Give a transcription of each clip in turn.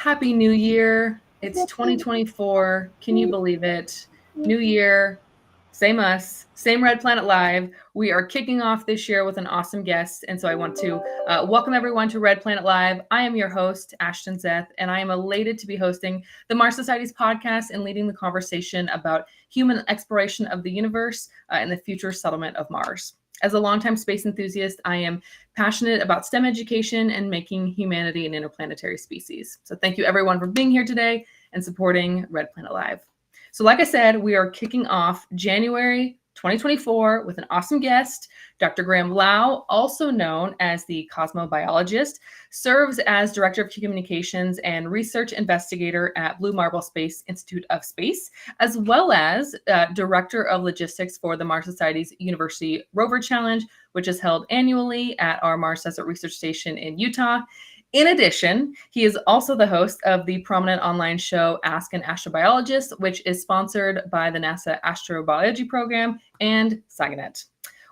Happy New Year. It's 2024. Can you believe it? New year, same us, same Red Planet Live. We are kicking off this year with an awesome guest. And so I want to welcome everyone to Red Planet Live. I am your host, Ashton Zeth, and I am elated to be hosting the Mars Society's podcast and leading the conversation about human exploration of the universe and the future settlement of Mars. As a longtime space enthusiast, I am passionate about STEM education and making humanity an interplanetary species. So thank you everyone for being here today and supporting Red Planet Live. So like I said, we are kicking off January 2024 with an awesome guest. Dr. Graham Lau, also known as the cosmobiologist, serves as Director of Communications and Research Investigator at Blue Marble Space Institute of Space, as well as Director of Logistics for the Mars Society's University Rover Challenge, which is held annually at our Mars Desert Research Station in Utah. In addition, he is also the host of the prominent online show Ask an Astrobiologist, which is sponsored by the NASA Astrobiology Program and SciNet.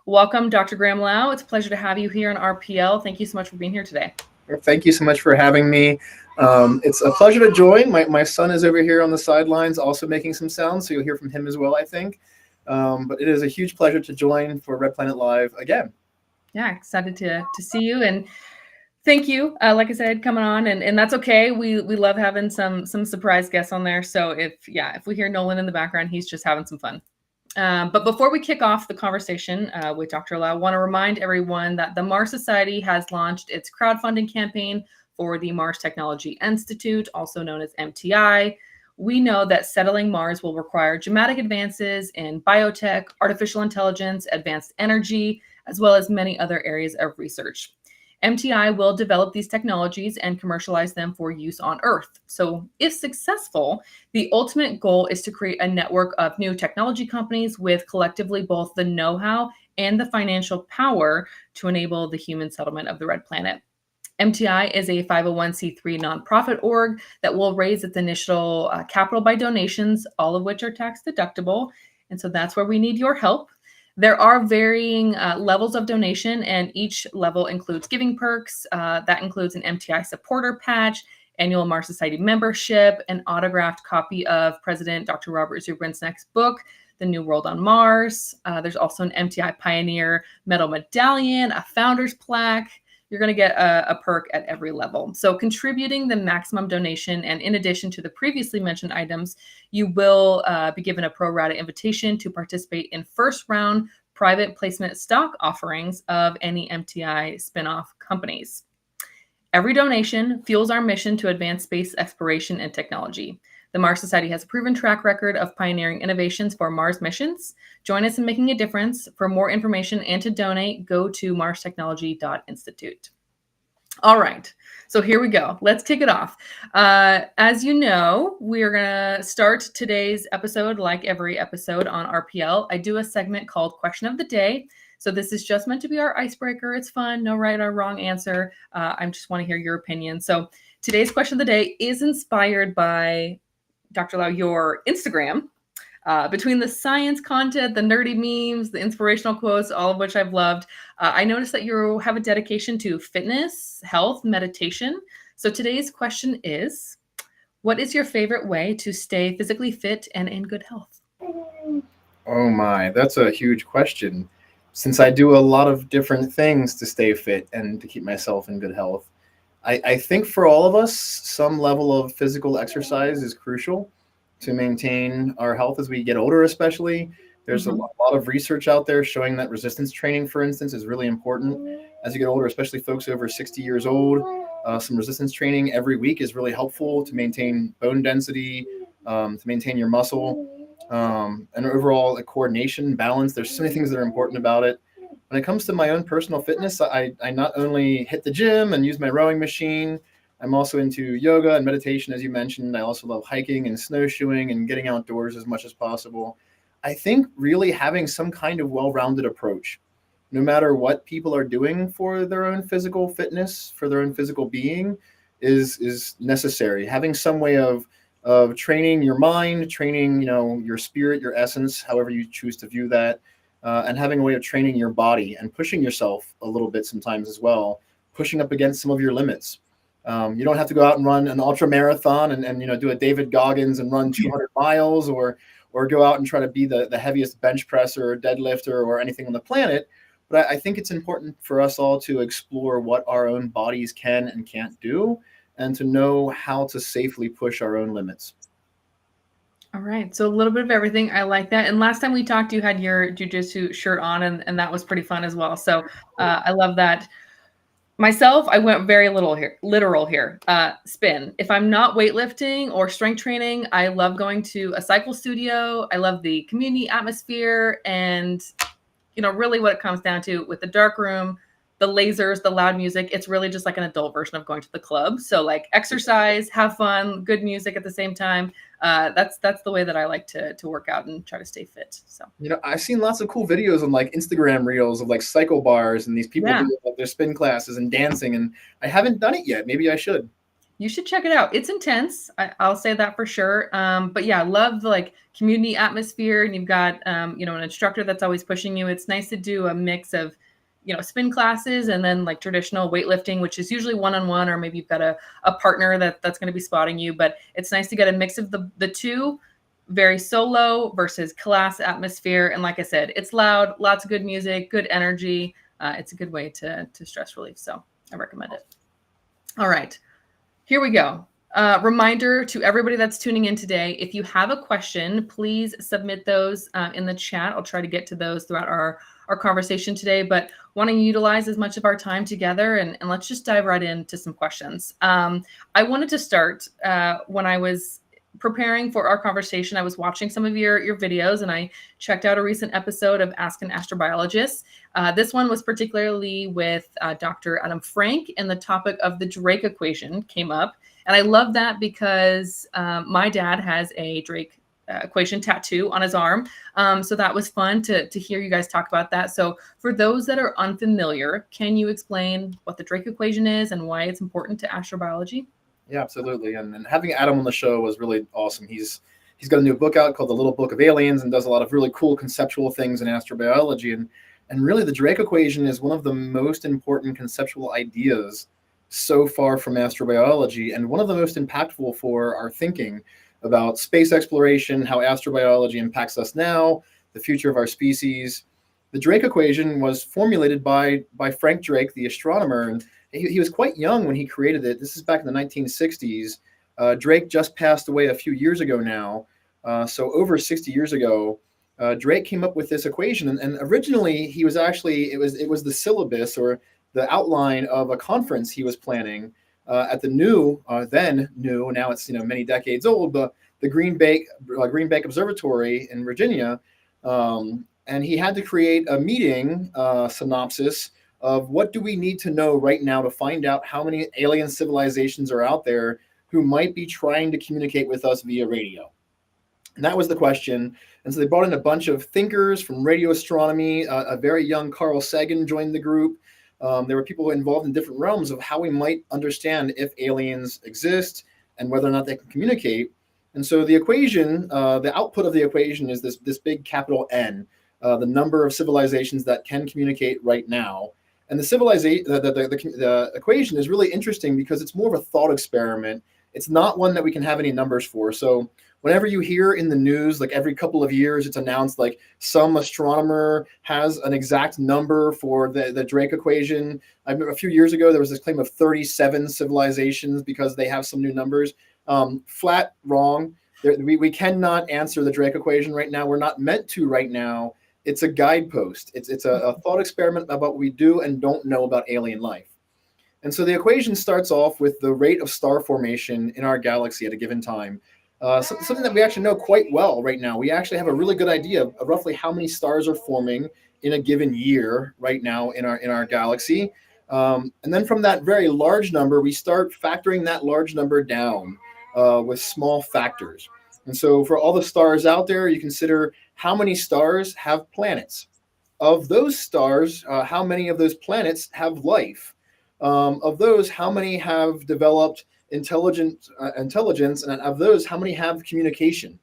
Welcome, Dr. Graham Lau. It's a pleasure to have you here on RPL. Thank you so much for being here today. Thank you so much for having me. It's a pleasure to join. My son is over here on the sidelines also making some sounds, so you'll hear from him as well, I think. But it is a huge pleasure to join for Red Planet Live again. Yeah, excited to see you. And thank you, like I said, coming on, and that's okay. We love having some surprise guests on there. So if we hear Nolan in the background, he's just having some fun. But before we kick off the conversation with Dr. Lau, I want to remind everyone that the Mars Society has launched its crowdfunding campaign for the Mars Technology Institute, also known as MTI. We know that settling Mars will require dramatic advances in biotech, artificial intelligence, advanced energy, as well as many other areas of research. MTI will develop these technologies and commercialize them for use on Earth. So if successful, the ultimate goal is to create a network of new technology companies with collectively both the know-how and the financial power to enable the human settlement of the Red Planet. MTI is a 501c3 nonprofit org that will raise its initial capital by donations, all of which are tax deductible. And so that's where we need your help. There are varying levels of donation, and each level includes giving perks. That includes an MTI supporter patch, annual Mars Society membership, an autographed copy of President Dr. Robert Zubrin's next book, The New World on Mars. There's also an MTI Pioneer Medal Medallion, a Founder's Plaque. You're going to get a perk at every level. So contributing the maximum donation, and in addition to the previously mentioned items, you will be given a pro rata invitation to participate in first round private placement stock offerings of any MTI spinoff companies. Every donation fuels our mission to advance space exploration and technology. The Mars Society has a proven track record of pioneering innovations for Mars missions. Join us in making a difference. For more information and to donate, go to marstechnology.institute. All right, so here we go. Let's kick it off. As you know, we are going to start today's episode like every episode on RPL. I do a segment called Question of the Day. So this is just meant to be our icebreaker. It's fun, no right or wrong answer. I just want to hear your opinion. So today's question of the day is inspired by Dr. Lau, your Instagram. Between the science content, the nerdy memes, the inspirational quotes, all of which I've loved, I noticed that you have a dedication to fitness, health, meditation. So today's question is, what is your favorite way to stay physically fit and in good health? Oh my, that's a huge question. Since I do a lot of different things to stay fit and to keep myself in good health, I think for all of us, some level of physical exercise is crucial to maintain our health as we get older, especially. There's a lot of research out there showing that resistance training, for instance, is really important as you get older, especially folks over 60 years old. Some resistance training every week is really helpful to maintain bone density, to maintain your muscle, and overall coordination, balance. There's so many things that are important about it. When it comes to my own personal fitness, I not only hit the gym and use my rowing machine, I'm also into yoga and meditation, as you mentioned. I also love hiking and snowshoeing and getting outdoors as much as possible. I think really having some kind of well-rounded approach, no matter what people are doing for their own physical fitness, for their own physical being, is necessary. Having some way of training your mind, training your spirit, your essence, however you choose to view that, and having a way of training your body and pushing yourself a little bit sometimes as well, pushing up against some of your limits. You don't have to go out and run an ultra marathon and do a David Goggins and run 200 miles or go out and try to be the heaviest bench presser or deadlifter or anything on the planet. But I think it's important for us all to explore what our own bodies can and can't do, and to know how to safely push our own limits. All right. So a little bit of everything. I like that. And last time we talked, you had your jujitsu shirt on, and that was pretty fun as well. So I love that. Myself, I went very literal here. Spin. If I'm not weightlifting or strength training, I love going to a cycle studio. I love the community atmosphere, and really what it comes down to with the dark room, the lasers, the loud music, it's really just like an adult version of going to the club. So like exercise, have fun, good music at the same time. That's the way that I like to work out and try to stay fit. So I've seen lots of cool videos on like Instagram reels of like cycle bars and these people doing like their spin classes and dancing, and I haven't done it yet. Maybe I should. You should check it out. It's intense. I'll say that for sure. But yeah, I love the like community atmosphere, and you've got an instructor that's always pushing you. It's nice to do a mix of spin classes and then like traditional weightlifting, which is usually one-on-one, or maybe you've got a partner that's going to be spotting you. But it's nice to get a mix of the two, very solo versus class atmosphere. And like I said, it's loud, lots of good music, good energy. It's a good way to stress relief. So I recommend it. All right. Here we go. Reminder to everybody that's tuning in today, if you have a question, please submit those in the chat. I'll try to get to those throughout our conversation today, but wanting to utilize as much of our time together, and let's just dive right into some questions. I wanted to start when I was preparing for our conversation. I was watching some of your videos, and I checked out a recent episode of Ask an Astrobiologist. This one was particularly with Dr. Adam Frank, and the topic of the Drake equation came up. And I love that because my dad has a Drake equation tattoo on his arm. So that was fun to hear you guys talk about that. So for those that are unfamiliar, can you explain what the Drake equation is and why it's important to astrobiology? Yeah, absolutely. And having Adam on the show was really awesome. He's got a new book out called The Little Book of Aliens, and does a lot of really cool conceptual things in astrobiology. And really the Drake equation is one of the most important conceptual ideas so far from astrobiology, and one of the most impactful for our thinking about space exploration, how astrobiology impacts us now, the future of our species. The Drake equation was formulated by Frank Drake, the astronomer, and he was quite young when he created it. This is back in the 1960s. Drake just passed away a few years ago now. So over 60 years ago, Drake came up with this equation. And originally, he was actually, it was the syllabus or the outline of a conference he was planning at the then new, now it's many decades old, but the Green Bank Observatory in Virginia. And he had to create a meeting synopsis of what do we need to know right now to find out how many alien civilizations are out there who might be trying to communicate with us via radio. And that was the question. And so they brought in a bunch of thinkers from radio astronomy. A very young Carl Sagan joined the group. There were people involved in different realms of how we might understand if aliens exist and whether or not they can communicate. And so the equation, the output of the equation is this big capital N, the number of civilizations that can communicate right now. And the equation is really interesting because it's more of a thought experiment. It's not one that we can have any numbers for. So whenever you hear in the news, like every couple of years, it's announced like some astronomer has an exact number for the Drake equation. I remember a few years ago, there was this claim of 37 civilizations because they have some new numbers. Flat wrong. We cannot answer the Drake equation right now. We're not meant to right now. It's a guidepost. It's a thought experiment about what we do and don't know about alien life. And so the equation starts off with the rate of star formation in our galaxy at a given time. Something that we actually know quite well right now. We actually have a really good idea of roughly how many stars are forming in a given year right now in our galaxy. And then from that very large number, we start factoring that large number down with small factors. And so for all the stars out there, you consider how many stars have planets. Of those stars, how many of those planets have life? Of those, how many have developed intelligence, and of those, how many have communication?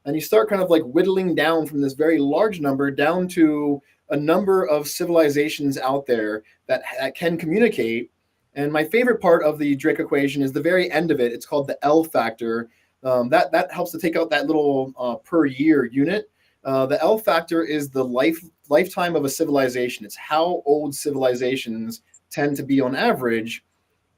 And you start kind of like whittling down from this very large number down to a number of civilizations out there that can communicate. And my favorite part of the Drake equation is the very end of it. It's called the L factor. That helps to take out that little per year unit. The L factor is the lifetime of a civilization. It's how old civilizations tend to be on average.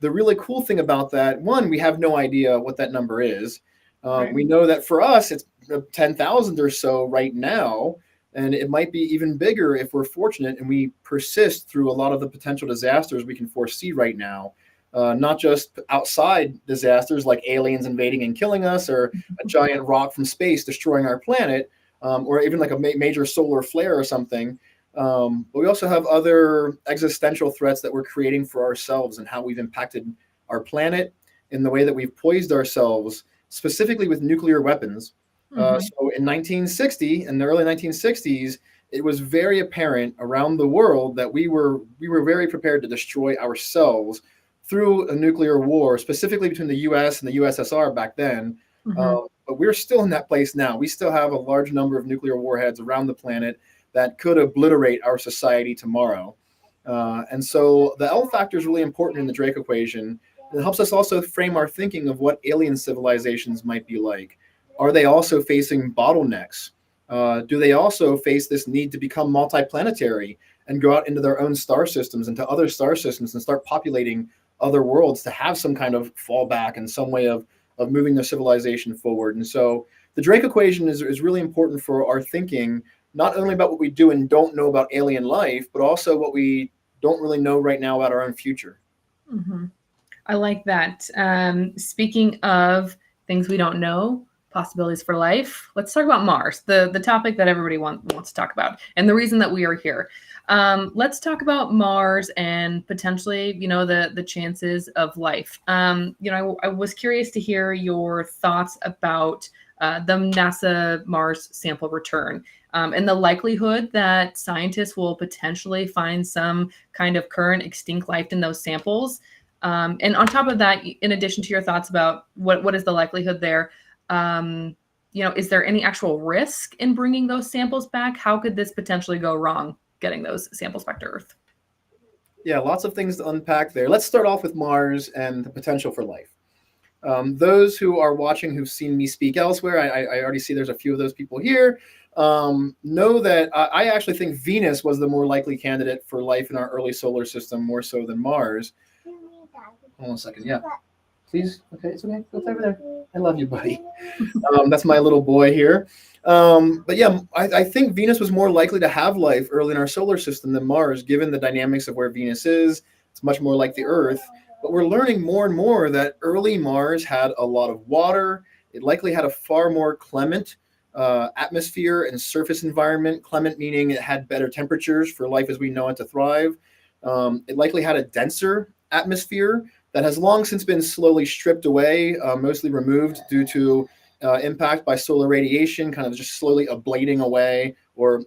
The really cool thing about that, one, we have no idea what that number is. Right. We know that for us, it's 10,000 or so right now, and it might be even bigger if we're fortunate and we persist through a lot of the potential disasters we can foresee right now. Not just outside disasters like aliens invading and killing us, or a giant rock from space destroying our planet, or even like a major solar flare or something. But we also have other existential threats that we're creating for ourselves and how we've impacted our planet in the way that we've poised ourselves, specifically with nuclear weapons. So in 1960, in the early 1960s, it was very apparent around the world that we were very prepared to destroy ourselves through a nuclear war, specifically between the U.S. and the USSR back then. But we're still in that place now. We still have a large number of nuclear warheads around the planet that could obliterate our society tomorrow. And so the L factor is really important in the Drake equation. It helps us also frame our thinking of what alien civilizations might be like. Are they also facing bottlenecks? Do they also face this need to become multiplanetary and go out into their own star systems, into other star systems, and start populating other worlds to have some kind of fallback and some way of moving their civilization forward? And so the Drake equation is really important for our thinking, not only about what we do and don't know about alien life, but also what we don't really know right now about our own future. I like that. Speaking of things we don't know, possibilities for life, let's talk about Mars, the topic that everybody wants to talk about, and the reason that we are here. Let's talk about Mars and potentially, the chances of life. I was curious to hear your thoughts about the NASA Mars sample return, and the likelihood that scientists will potentially find some kind of current extinct life in those samples. And on top of that, in addition to your thoughts about what is the likelihood there, is there any actual risk in bringing those samples back? How could this potentially go wrong, getting those samples back to Earth? Yeah, lots of things to unpack there. Let's start off with Mars and the potential for life. Those who are watching who've seen me speak elsewhere, I already see there's a few of those people here, know that I actually think Venus was the more likely candidate for life in our early solar system, more so than Mars. Hold on a second. Yeah. Please. Okay, it's okay. Go over there. I love you, buddy. That's my little boy here. But yeah, I think Venus was more likely to have life early in our solar system than Mars, given the dynamics of where Venus is. It's much more like the Earth. But we're learning more and more that early Mars had a lot of water. It likely had a far more clement atmosphere and surface environment. Clement meaning it had better temperatures for life as we know it to thrive. It likely had a denser atmosphere that has long since been slowly stripped away, mostly removed due to impact by solar radiation, kind of just slowly ablating away or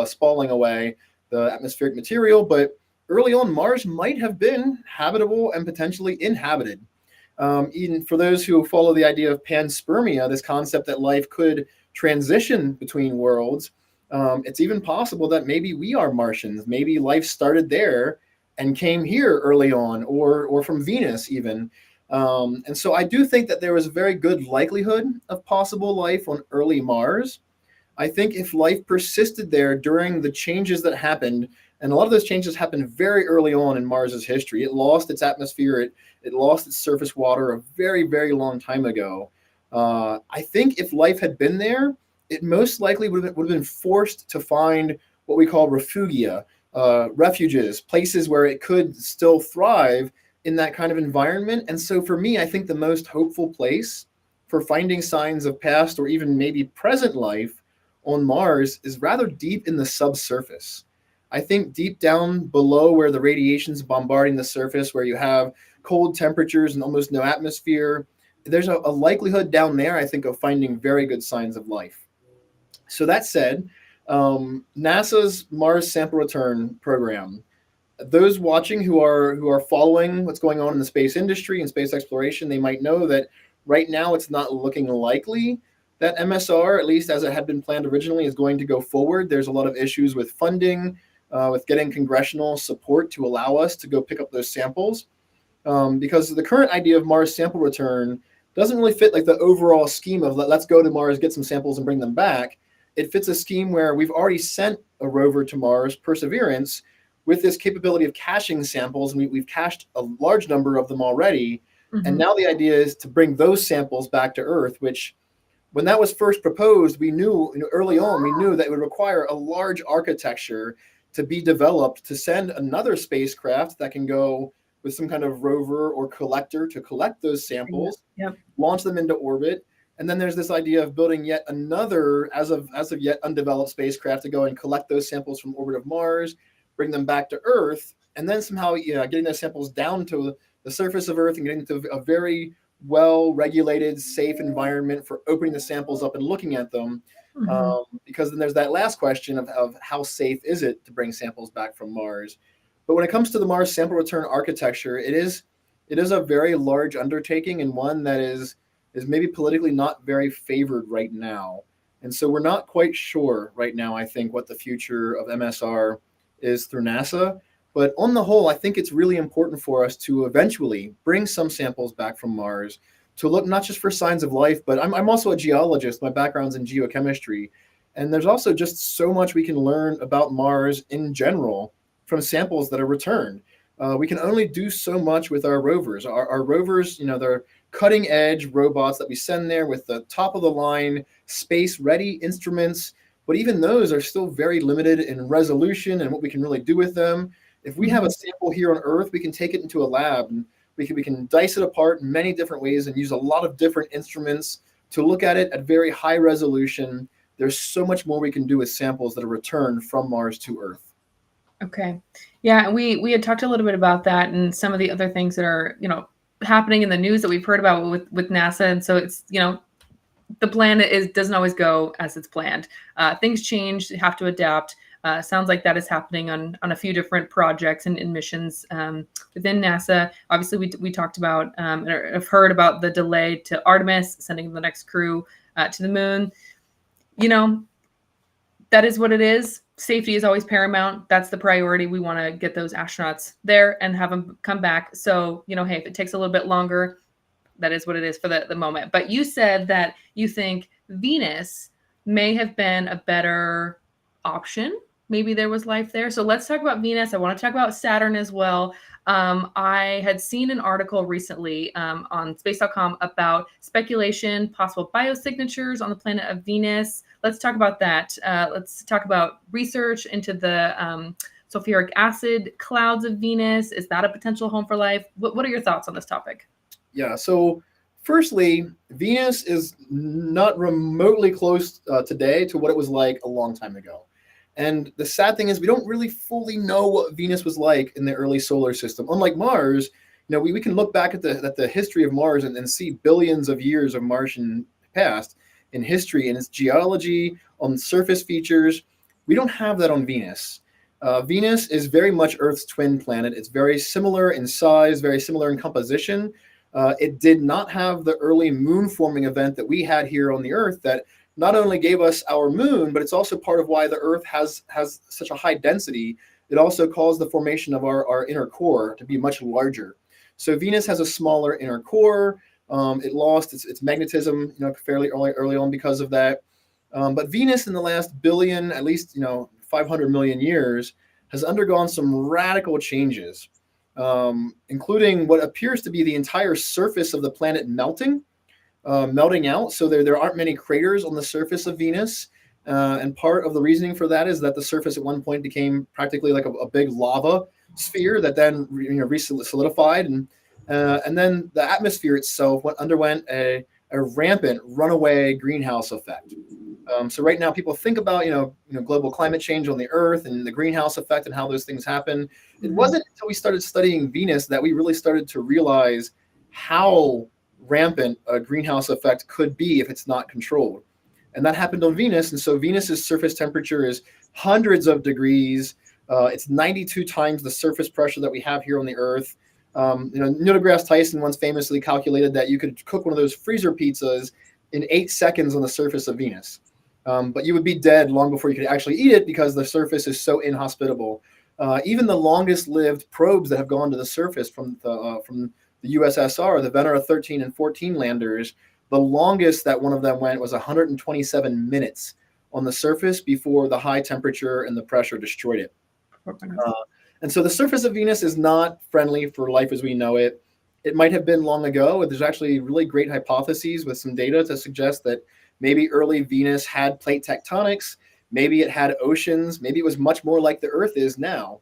spalling away the atmospheric material. But early on, Mars might have been habitable and potentially inhabited. Even for those who follow the idea of panspermia, this concept that life could transition between worlds, it's even possible that maybe we are Martians. Maybe life started there and came here early on, or from Venus even. And so I do think that there was a very good likelihood of possible life on early Mars. I think if life persisted there during the changes that happened, and a lot of those changes happened very early on in Mars's history. It lost its atmosphere, it lost its surface water a very, very long time ago. I think if life had been there, it most likely would have been forced to find what we call refugia, refuges, places where it could still thrive in that kind of environment. And so for me, I think the most hopeful place for finding signs of past or even maybe present life on Mars is rather deep in the subsurface. I think deep down below where the radiation's bombarding the surface, where you have cold temperatures and almost no atmosphere, there's a likelihood down there, I think, of finding very good signs of life. So that said, NASA's Mars Sample Return Program, those watching who are following what's going on in the space industry and space exploration, they might know that right now it's not looking likely that MSR, at least as it had been planned originally, is going to go forward. There's a lot of issues with funding, with getting congressional support to allow us to go pick up those samples. because the current idea of Mars sample return doesn't really fit like the overall scheme of let's go to Mars, get some samples, and bring them back. It fits a scheme where we've already sent a rover to Mars, Perseverance, with this capability of caching samples, and we've cached a large number of them already. And now the idea is to bring those samples back to Earth, which when that was first proposed, we knew, early on, we knew that it would require a large architecture to be developed to send another spacecraft that can go with some kind of rover or collector to collect those samples, launch them into orbit. And then there's this idea of building yet another, as of yet undeveloped spacecraft to go and collect those samples from orbit of Mars, bring them back to Earth, and then somehow getting those samples down to the surface of Earth and getting to a very well-regulated, safe environment for opening the samples up and looking at them. Because then there's that last question of how safe is it to bring samples back from Mars. But when it comes to the Mars sample return architecture, it is a very large undertaking, and one that is maybe politically not very favored right now. And so we're not quite sure right now, I think, what the future of MSR is through NASA. But on the whole, I think it's really important for us to eventually bring some samples back from Mars to look not just for signs of life, but I'm also a geologist. My background's in geochemistry. And there's also just so much we can learn about Mars in general from samples that are returned. We can only do so much with our rovers. Our rovers, they're cutting edge robots that we send there with the top of the line, space ready instruments. But even those are still very limited in resolution and what we can really do with them. If we have a sample here on Earth, we can take it into a lab and we can dice it apart in many different ways and use a lot of different instruments to look at it at very high resolution. There's so much more we can do with samples that are returned from Mars to Earth. Okay. Yeah, we had talked a little bit about that and some of the other things that are, happening in the news that we've heard about with NASA. And so it's, the plan doesn't always go as it's planned. Things change, you have to adapt. Sounds like that is happening on a few different projects and missions within NASA. Obviously, we talked about, or have heard about the delay to Artemis, sending the next crew to the moon. That is what it is. Safety is always paramount. That's the priority. We want to get those astronauts there and have them come back. So, hey, if it takes a little bit longer, that is what it is for the moment. But you said that you think Venus may have been a better option. Maybe there was life there. So let's talk about Venus. I want to talk about Saturn as well. I had seen an article recently on space.com about speculation, possible biosignatures on the planet of Venus. Let's talk about that. Let's talk about research into the sulfuric acid clouds of Venus. Is that a potential home for life? What are your thoughts on this topic? Yeah, so firstly, Venus is not remotely close today to what it was like a long time ago. And the sad thing is we don't really fully know what Venus was like in the early solar system. Unlike Mars, we can look back at the history of Mars and see billions of years of Martian past in history and its geology, on surface features. We don't have that on Venus. Venus is very much Earth's twin planet. It's very similar in size, very similar in composition. It did not have the early moon forming event that we had here on the Earth that not only gave us our moon, but it's also part of why the Earth has such a high density. It also caused the formation of our inner core to be much larger. So Venus has a smaller inner core. It lost its magnetism, fairly early on because of that. But Venus in the last billion, at least 500 million years, has undergone some radical changes, including what appears to be the entire surface of the planet melting out. So there aren't many craters on the surface of Venus. And part of the reasoning for that is that the surface at one point became practically like a big lava sphere that then solidified. And then the atmosphere itself underwent a rampant runaway greenhouse effect. So right now people think about, global climate change on the Earth and the greenhouse effect and how those things happen. It wasn't until we started studying Venus that we really started to realize how rampant a greenhouse effect could be if it's not controlled. And that happened on Venus. And so Venus's surface temperature is hundreds of degrees. It's 92 times the surface pressure that we have here on the Earth. Neil deGrasse Tyson once famously calculated that you could cook one of those freezer pizzas in 8 seconds on the surface of Venus. But you would be dead long before you could actually eat it because the surface is so inhospitable. Even the longest lived probes that have gone to the surface from the USSR, the Venera 13 and 14 landers, the longest that one of them went was 127 minutes on the surface before the high temperature and the pressure destroyed it. And so the surface of Venus is not friendly for life as we know it. It might have been long ago. There's actually really great hypotheses with some data to suggest that maybe early Venus had plate tectonics, maybe it had oceans, maybe it was much more like the Earth is now.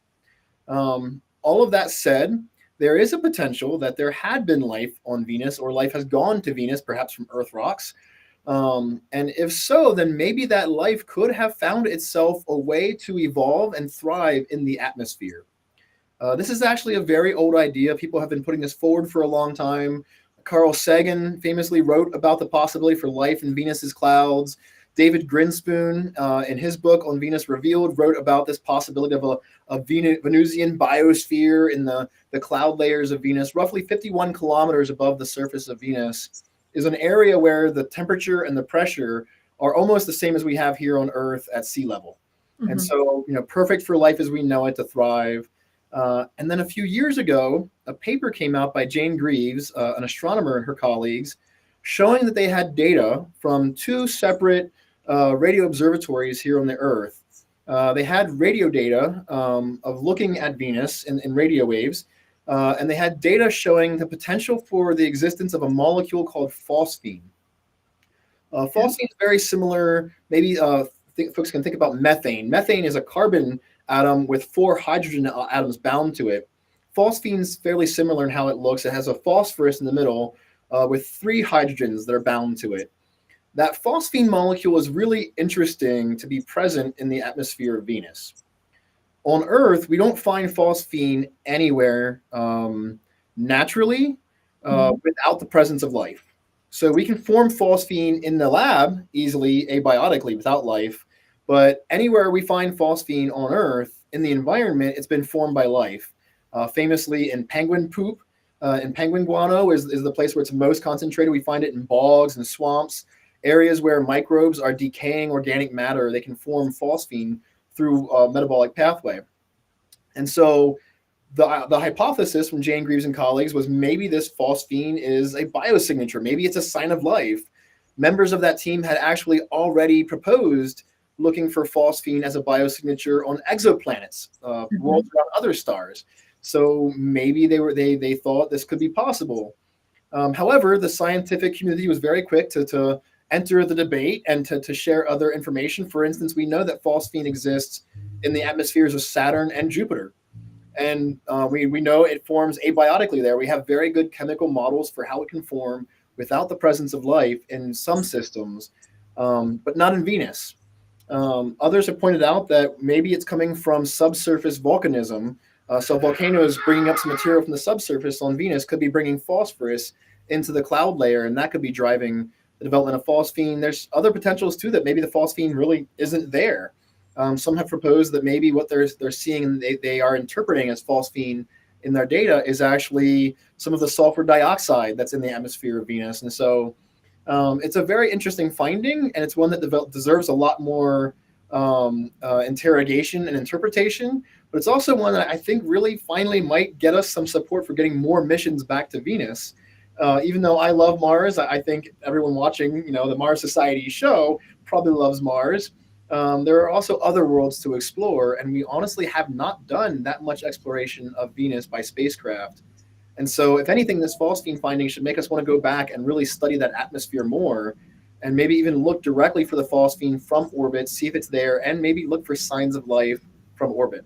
All of that said, there is a potential that there had been life on Venus, or life has gone to Venus, perhaps from Earth rocks. And if so, then maybe that life could have found itself a way to evolve and thrive in the atmosphere. This is actually a very old idea. People have been putting this forward for a long time. Carl Sagan famously wrote about the possibility for life in Venus's clouds. David Grinspoon, in his book On Venus Revealed, wrote about this possibility of a Venusian biosphere in the cloud layers of Venus. Roughly 51 kilometers above the surface of Venus is an area where the temperature and the pressure are almost the same as we have here on Earth at sea level. And so, perfect for life as we know it to thrive. And then a few years ago, a paper came out by Jane Greaves, an astronomer, and her colleagues, showing that they had data from two separate radio observatories here on the Earth. They had radio data of looking at Venus in radio waves, and they had data showing the potential for the existence of a molecule called phosphine. Phosphine is very similar. Maybe folks can think about methane. Methane is a carbon atom with 4 hydrogen atoms bound to it. Phosphine is fairly similar in how it looks. It has a phosphorus in the middle with 3 hydrogens that are bound to it. That phosphine molecule is really interesting to be present in the atmosphere of Venus. On Earth, we don't find phosphine anywhere naturally without the presence of life. So we can form phosphine in the lab easily, abiotically, without life. But anywhere we find phosphine on Earth in the environment, it's been formed by life. Famously in penguin poop, and penguin guano is the place where it's most concentrated. We find it in bogs and swamps, areas where microbes are decaying organic matter. They can form phosphine through a metabolic pathway. And so the hypothesis from Jane Greaves and colleagues was maybe this phosphine is a biosignature. Maybe it's a sign of life. Members of that team had actually already proposed looking for phosphine as a biosignature on exoplanets, worlds around other stars. So maybe they thought this could be possible. However, the scientific community was very quick to enter the debate and to share other information. For instance, we know that phosphine exists in the atmospheres of Saturn and Jupiter. And we know it forms abiotically there. We have very good chemical models for how it can form without the presence of life in some systems, but not in Venus. Others have pointed out that maybe it's coming from subsurface volcanism. So volcanoes bringing up some material from the subsurface on Venus could be bringing phosphorus into the cloud layer, and that could be driving the development of phosphine. There's other potentials too, that maybe the phosphine really isn't there. Some have proposed that maybe what they're seeing and they are interpreting as phosphine in their data is actually some of the sulfur dioxide that's in the atmosphere of Venus. And so it's a very interesting finding, and it's one that deserves a lot more interrogation and interpretation. But it's also one that I think really finally might get us some support for getting more missions back to Venus. Even though I love Mars, I think everyone watching, the Mars Society show probably loves Mars. There are also other worlds to explore, and we honestly have not done that much exploration of Venus by spacecraft. And so, if anything, this phosphine finding should make us want to go back and really study that atmosphere more, and maybe even look directly for the phosphine from orbit, see if it's there, and maybe look for signs of life from orbit.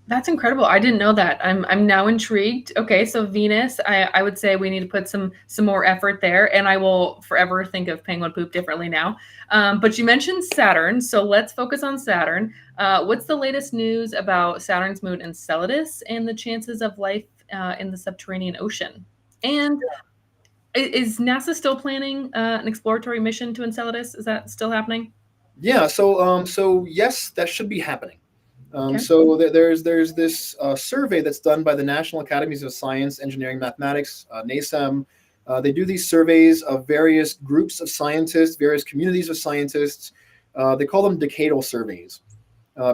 That's incredible. I didn't know that. I'm now intrigued. Okay, so Venus, I would say we need to put some more effort there, and I will forever think of penguin poop differently now. But you mentioned Saturn, so let's focus on Saturn. What's the latest news about Saturn's moon Enceladus and the chances of life in the subterranean ocean? And is NASA still planning an exploratory mission to Enceladus? Is that still happening? Yeah. So yes, that should be happening. So there's this survey that's done by the National Academies of Science, Engineering, Mathematics, NASEM. They do these surveys of various groups of scientists, various communities of scientists. They call them decadal surveys.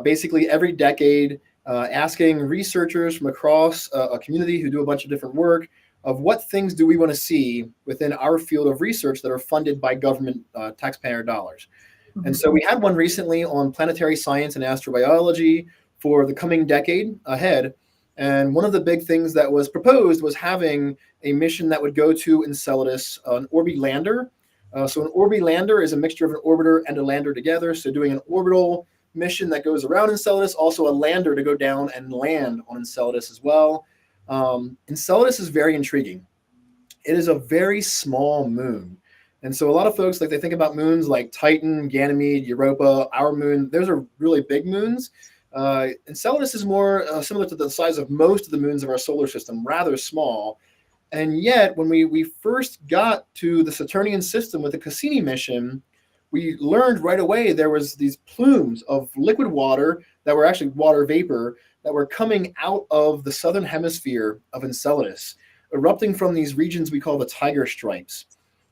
Basically, every decade, asking researchers from across a community who do a bunch of different work, of what things do we want to see within our field of research that are funded by government taxpayer dollars. And so we had one recently on planetary science and astrobiology for the coming decade ahead. And one of the big things that was proposed was having a mission that would go to Enceladus, an Orbi lander. So an Orbi lander is a mixture of an orbiter and a lander together. So doing an orbital mission that goes around Enceladus, also a lander to go down and land on Enceladus as well. Enceladus is very intriguing. It is a very small moon. And so a lot of folks, like, they think about moons like Titan, Ganymede, Europa, our moon. Those are really big moons. Enceladus is more similar to the size of most of the moons of our solar system, rather small. And yet, when we first got to the Saturnian system with the Cassini mission, we learned right away there was these plumes of liquid water that were actually water vapor that were coming out of the southern hemisphere of Enceladus, erupting from these regions we call the Tiger Stripes,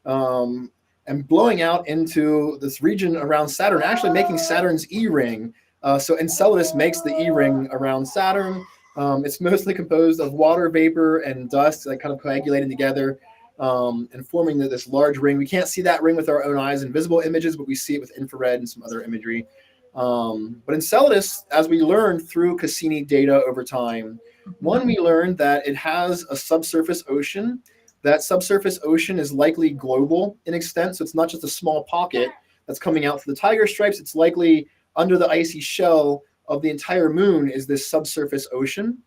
and blowing out into this region around Saturn, actually making Saturn's E-ring. So Enceladus makes the E-ring around Saturn. It's mostly composed of water vapor and dust, like, kind of coagulating together and forming this large ring. We can't see that ring with our own eyes in visible images, but we see it with infrared and some other imagery. But Enceladus, as we learned through Cassini data over time, one, we learned that it has a subsurface ocean. That subsurface ocean is likely global in extent, so it's not just a small pocket that's coming out through the Tiger Stripes. It's likely under the icy shell of the entire moon is this subsurface ocean.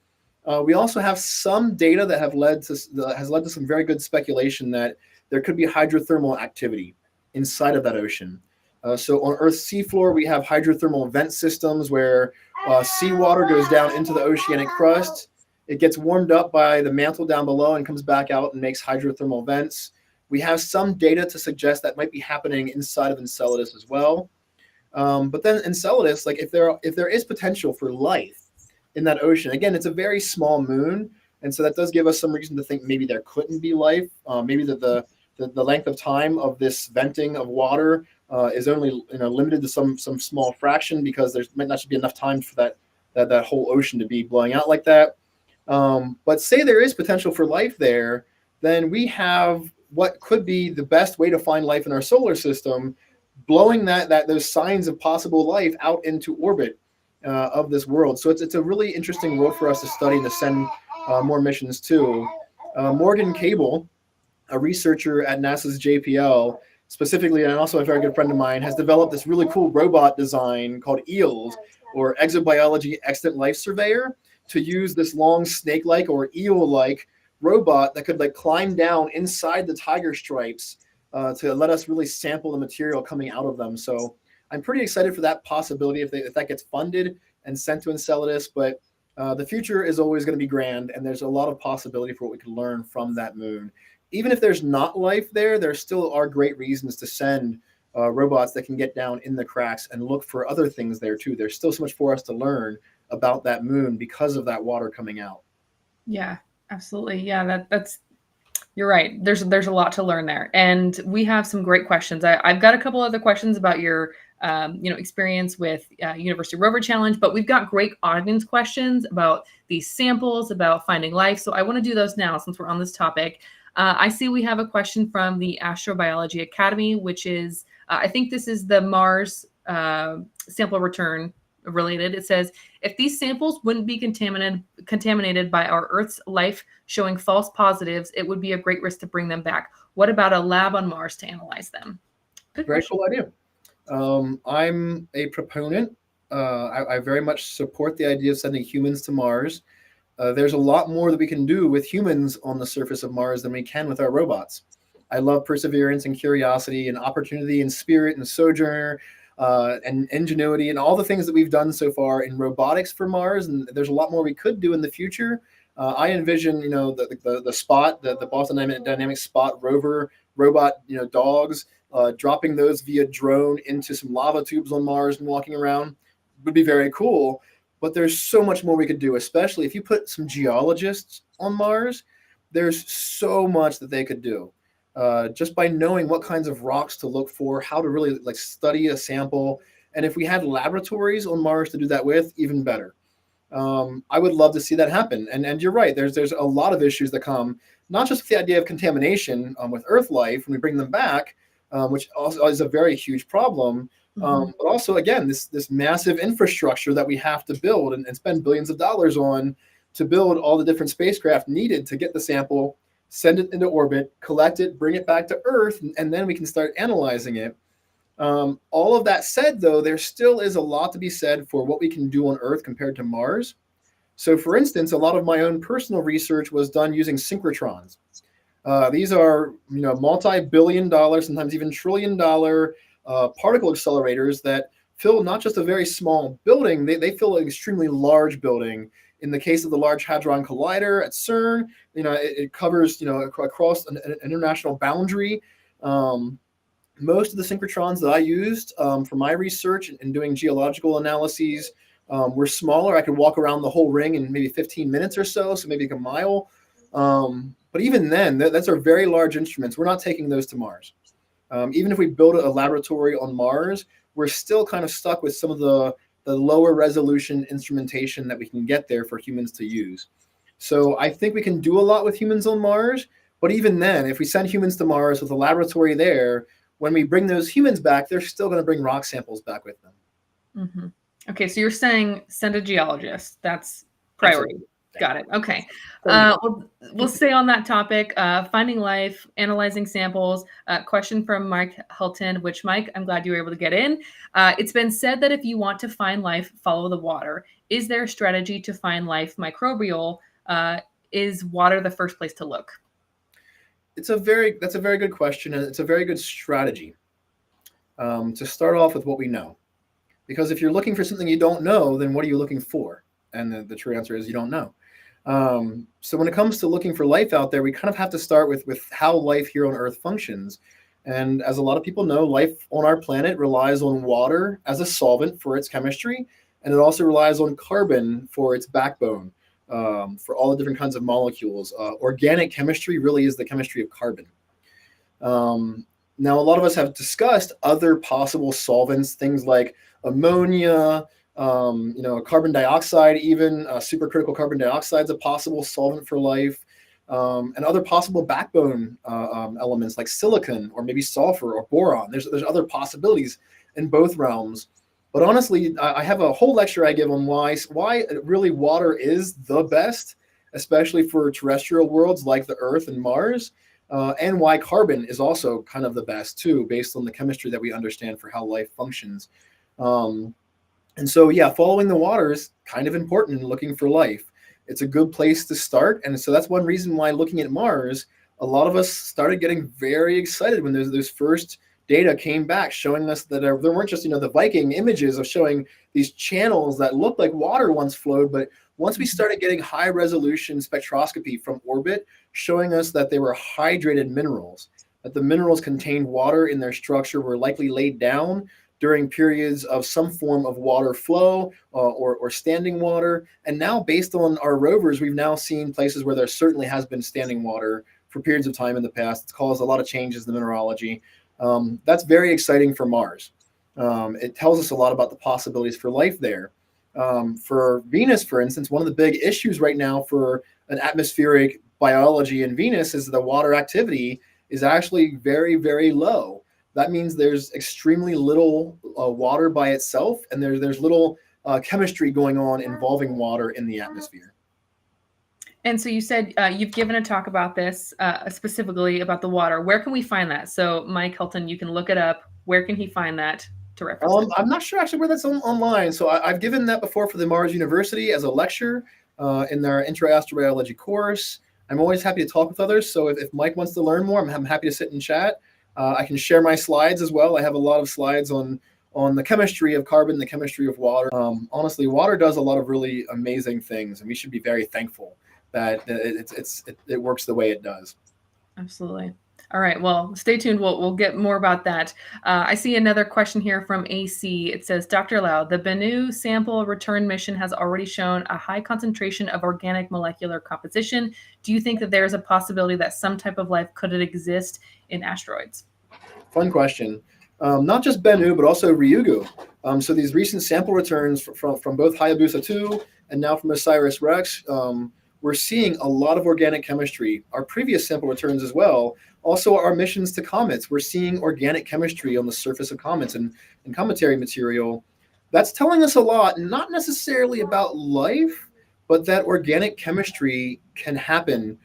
We also have some data that has led to some very good speculation that there could be hydrothermal activity inside of that ocean. So on Earth's seafloor, we have hydrothermal vent systems where seawater goes down into the oceanic crust. It gets warmed up by the mantle down below and comes back out and makes hydrothermal vents. We have some data to suggest that might be happening inside of Enceladus as well. But then Enceladus, like, if there is potential for life in that ocean, again, it's a very small moon, and so that does give us some reason to think maybe there couldn't be life. Maybe that the length of time of this venting of water is only limited to some small fraction, because there might not be enough time for that whole ocean to be blowing out like that. But say there is potential for life there, then we have what could be the best way to find life in our solar system, blowing those signs of possible life out into orbit of this world. So it's a really interesting world for us to study and to send more missions to. Morgan Cable, a researcher at NASA's JPL, specifically, and also a very good friend of mine, has developed this really cool robot design called EELS, or Exobiology Extant Life Surveyor, to use this long snake-like or eel-like robot that could, like, climb down inside the Tiger Stripes to let us really sample the material coming out of them. So I'm pretty excited for that possibility if that gets funded and sent to Enceladus. But the future is always going to be grand, and there's a lot of possibility for what we can learn from that moon. Even if there's not life there still are great reasons to send robots that can get down in the cracks and look for other things there too. There's still so much for us to learn about that moon because of that water coming out. Yeah, absolutely. Yeah, that's you're right. There's a lot to learn there, and we have some great questions. I've got a couple other questions about your experience with University Rover Challenge, but we've got great audience questions about these samples, about finding life. So I want to do those now since we're on this topic. I see we have a question from the Astrobiology Academy, which is, I think this is the Mars sample return related. It says, if these samples wouldn't be contaminated by our Earth's life showing false positives, it would be a great risk to bring them back. What about a lab on Mars to analyze them? Very cool idea. I'm a proponent. I very much support the idea of sending humans to Mars. There's a lot more that we can do with humans on the surface of Mars than we can with our robots. I love perseverance and curiosity and opportunity and spirit and sojourner and ingenuity and all the things that we've done so far in robotics for Mars. And there's a lot more we could do in the future. I envision, the Spot, the Boston Dynamics Spot rover robot, dogs, dropping those via drone into some lava tubes on Mars and walking around would be very cool. But there's so much more we could do, especially if you put some geologists on Mars. There's so much that they could do just by knowing what kinds of rocks to look for, how to really study a sample. And if we had laboratories on Mars to do that with, even better. I would love to see that happen. And you're right, there's a lot of issues that come, not just the idea of contamination with Earth life when we bring them back, which also is a very huge problem, but also, again, this massive infrastructure that we have to build and spend billions of dollars on to build all the different spacecraft needed to get the sample, send it into orbit, collect it, bring it back to Earth, and then we can start analyzing it. All of that said, though, there still is a lot to be said for what we can do on Earth compared to Mars. So, for instance, a lot of my own personal research was done using synchrotrons. These are, multi-billion-dollar, sometimes even trillion-dollar particle accelerators that fill not just a very small building, they fill an extremely large building. In the case of the Large Hadron Collider at CERN, it covers, across an international boundary. Most of the synchrotrons that I used for my research and doing geological analyses were smaller. I could walk around the whole ring in maybe 15 minutes or so maybe like a mile. But even then, those are very large instruments. We're not taking those to Mars. Even if we build a laboratory on Mars, we're still kind of stuck with some of the lower resolution instrumentation that we can get there for humans to use. So I think we can do a lot with humans on Mars. But even then, if we send humans to Mars with a laboratory there, when we bring those humans back, they're still going to bring rock samples back with them. Okay, so you're saying send a geologist. That's priority. Absolutely. Got it. Okay. We'll stay on that topic. Finding life, analyzing samples. Question from Mike Helton, which, Mike, I'm glad you were able to get in. It's been said that if you want to find life, follow the water. Is there a strategy to find life microbial? Is water the first place to look? That's a very good question, and it's a very good strategy to start off with what we know. Because if you're looking for something you don't know, then what are you looking for? And the true answer is you don't know. So when it comes to looking for life out there, we kind of have to start with how life here on Earth functions. And as a lot of people know, life on our planet relies on water as a solvent for its chemistry, and it also relies on carbon for its backbone, for all the different kinds of molecules. Organic chemistry really is the chemistry of carbon. Now, a lot of us have discussed other possible solvents, things like ammonia, carbon dioxide, even supercritical carbon dioxide is a possible solvent for life, and other possible backbone elements like silicon or maybe sulfur or boron. There's other possibilities in both realms. But honestly, I have a whole lecture I give on why really water is the best, especially for terrestrial worlds like the Earth and Mars, and why carbon is also kind of the best too, based on the chemistry that we understand for how life functions. And so, following the water is kind of important in looking for life. It's a good place to start. And so that's one reason why looking at Mars, a lot of us started getting very excited when those first data came back showing us that there weren't just, the Viking images of showing these channels that looked like water once flowed, but once we started getting high resolution spectroscopy from orbit, showing us that they were hydrated minerals, that the minerals contained water in their structure, were likely laid down during periods of some form of water flow or standing water. And now, based on our rovers, we've now seen places where there certainly has been standing water for periods of time in the past. It's caused a lot of changes in the mineralogy. That's very exciting for Mars. It tells us a lot about the possibilities for life there. For Venus, for instance, one of the big issues right now for an atmospheric biology in Venus is the water activity is actually very, very low. That means there's extremely little water by itself, and there's little chemistry going on involving water in the atmosphere. And so you said you've given a talk about this, specifically about the water. Where can we find that? So Mike Helton, you can look it up. Where can he find that to reference it? I'm not sure actually where that's online. So I've given that before for the Mars University as a lecture in their intro astrobiology course. I'm always happy to talk with others. So if Mike wants to learn more, I'm happy to sit and chat. I can share my slides as well. I have a lot of slides on the chemistry of carbon, the chemistry of water. Honestly, water does a lot of really amazing things, and we should be very thankful that it works the way it does. Absolutely. All right. Well, stay tuned. We'll get more about that. I see another question here from AC. It says, Dr. Lau, the Bennu sample return mission has already shown a high concentration of organic molecular composition. Do you think that there is a possibility that some type of life could exist in asteroids? Fun question. Not just Bennu, but also Ryugu. So these recent sample returns from both Hayabusa 2 and now from OSIRIS-REx, we're seeing a lot of organic chemistry. Our previous sample returns as well. Also, our missions to comets, we're seeing organic chemistry on the surface of comets and cometary material. That's telling us a lot, not necessarily about life, but that organic chemistry can happen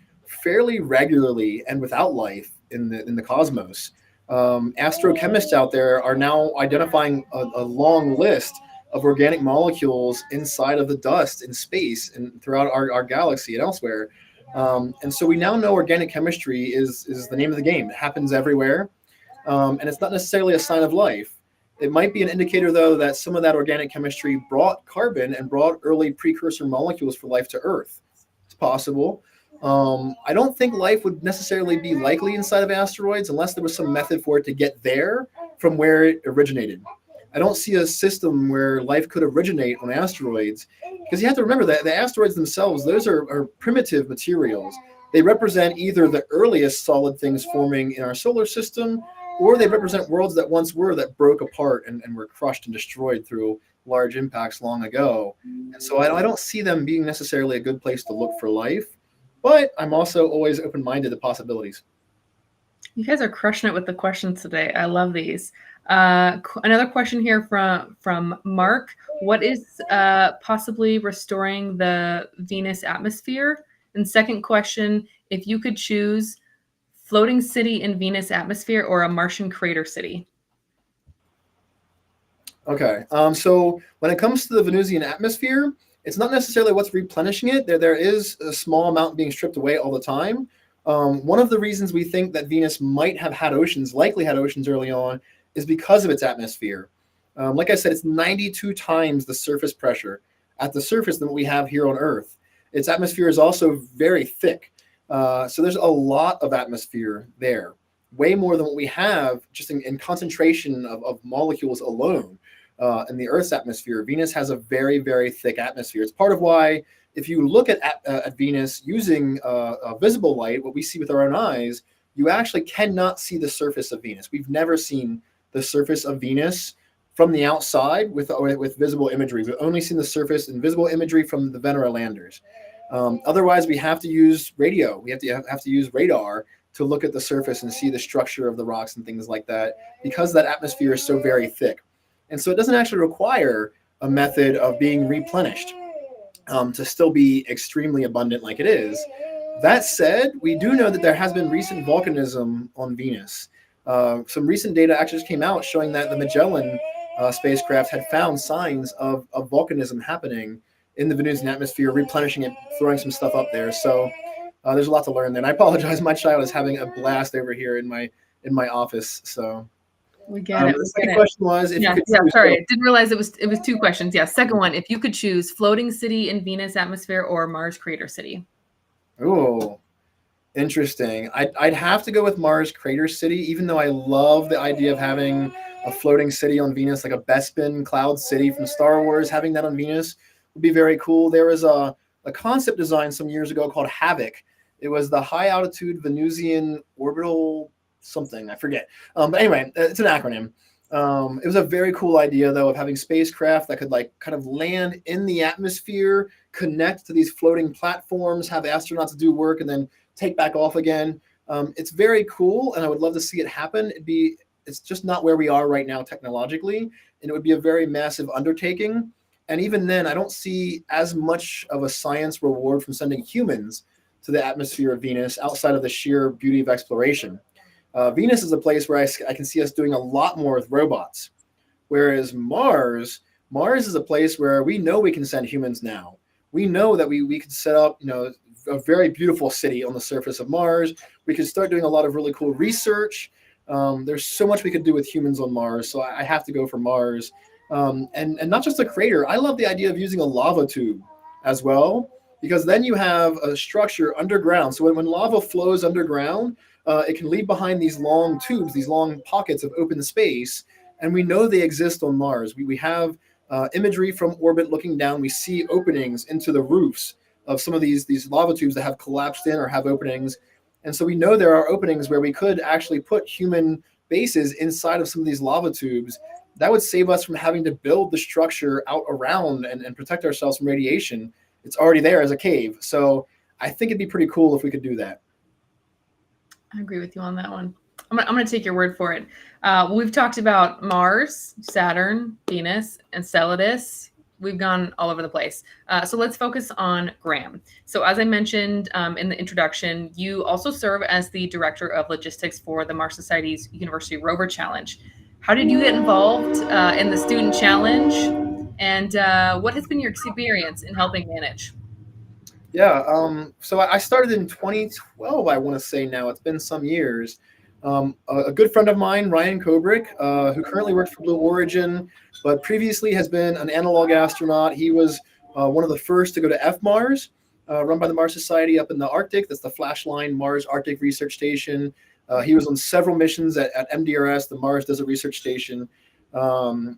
fairly regularly and without life in the cosmos. Astrochemists out there are now identifying a long list of organic molecules inside of the dust in space and throughout our galaxy and elsewhere. And so we now know organic chemistry is the name of the game. It happens everywhere, and it's not necessarily a sign of life. It might be an indicator, though, that some of that organic chemistry brought carbon and brought early precursor molecules for life to Earth. It's possible. I don't think life would necessarily be likely inside of asteroids unless there was some method for it to get there from where it originated. I don't see a system where life could originate on asteroids, because you have to remember that the asteroids themselves, those are primitive materials. They represent either the earliest solid things forming in our solar system, or they represent worlds that once were, that broke apart and were crushed and destroyed through large impacts long ago. And so I don't see them being necessarily a good place to look for life, but I'm also always open-minded to possibilities. You guys are crushing it with the questions today. I love these. Another question here from Mark. What is possibly restoring the Venus atmosphere? And second question, if you could choose floating city in Venus atmosphere or a Martian crater city? Okay, so when it comes to the Venusian atmosphere, it's not necessarily what's replenishing it. There is a small amount being stripped away all the time. One of the reasons we think that Venus might have had oceans, likely had oceans early on, is because of its atmosphere. Like I said, it's 92 times the surface pressure at the surface than what we have here on Earth. Its atmosphere is also very thick. So there's a lot of atmosphere there, way more than what we have just in concentration of molecules alone in the Earth's atmosphere. Venus has a very, very thick atmosphere. It's part of why if you look at Venus using visible light, what we see with our own eyes, you actually cannot see the surface of Venus. We've never seen the surface of Venus from the outside with visible imagery. We've only seen the surface in visible imagery from the Venera landers. Otherwise, we have to use radio. We have to use radar to look at the surface and see the structure of the rocks and things like that, because that atmosphere is so very thick. And so it doesn't actually require a method of being replenished to still be extremely abundant like it is. That said, we do know that there has been recent volcanism on Venus. Some recent data actually just came out showing that the Magellan spacecraft had found signs of volcanism happening in the Venusian atmosphere, replenishing it, throwing some stuff up there. So there's a lot to learn there. And I apologize, my child is having a blast over here in my office. So we get it. The second question was, if you could choose, sorry, I didn't realize it was two questions. Yeah, second one, if you could choose floating city in Venus atmosphere or Mars crater city. Oh, interesting. I'd have to go with Mars crater city, even though I love the idea of having a floating city on Venus, like a Bespin cloud city from Star Wars. Having that on Venus would be very cool. There was a concept design some years ago called Havoc. It was the high altitude Venusian orbital something, I forget. But anyway, it's an acronym. It was a very cool idea, though, of having spacecraft that could kind of land in the atmosphere, connect to these floating platforms, have astronauts do work, and then take back off again. It's very cool, and I would love to see it happen. It's just not where we are right now technologically, and it would be a very massive undertaking. And even then, I don't see as much of a science reward from sending humans to the atmosphere of Venus outside of the sheer beauty of exploration. Venus is a place where I can see us doing a lot more with robots, whereas Mars is a place where we know we can send humans now. We know that we could set up, a very beautiful city on the surface of Mars. We could start doing a lot of really cool research. There's so much we could do with humans on Mars, so I have to go for Mars. And not just a crater. I love the idea of using a lava tube as well, because then you have a structure underground. So when lava flows underground, it can leave behind these long tubes, these long pockets of open space, and we know they exist on Mars. We have imagery from orbit looking down. We see openings into the roofs of some of these lava tubes that have collapsed in or have openings. And so we know there are openings where we could actually put human bases inside of some of these lava tubes. That would save us from having to build the structure out around and protect ourselves from radiation. It's already there as a cave. So I think it'd be pretty cool if we could do that. I agree with you on that one. I'm going to take your word for it. We've talked about Mars, Saturn, Venus, Enceladus. We've gone all over the place. So let's focus on Graham. So as I mentioned in the introduction, you also serve as the Director of Logistics for the Mars Society's University Rover Challenge. How did you get involved in the Student Challenge? And what has been your experience in helping manage? Yeah, so I started in 2012, I want to say now. It's been some years. A good friend of mine, Ryan Kobrick, who currently works for Blue Origin, but previously has been an analog astronaut. He was one of the first to go to FMars, run by the Mars Society up in the Arctic. That's the Flashline Mars Arctic Research Station. He was on several missions at MDRS, the Mars Desert Research Station.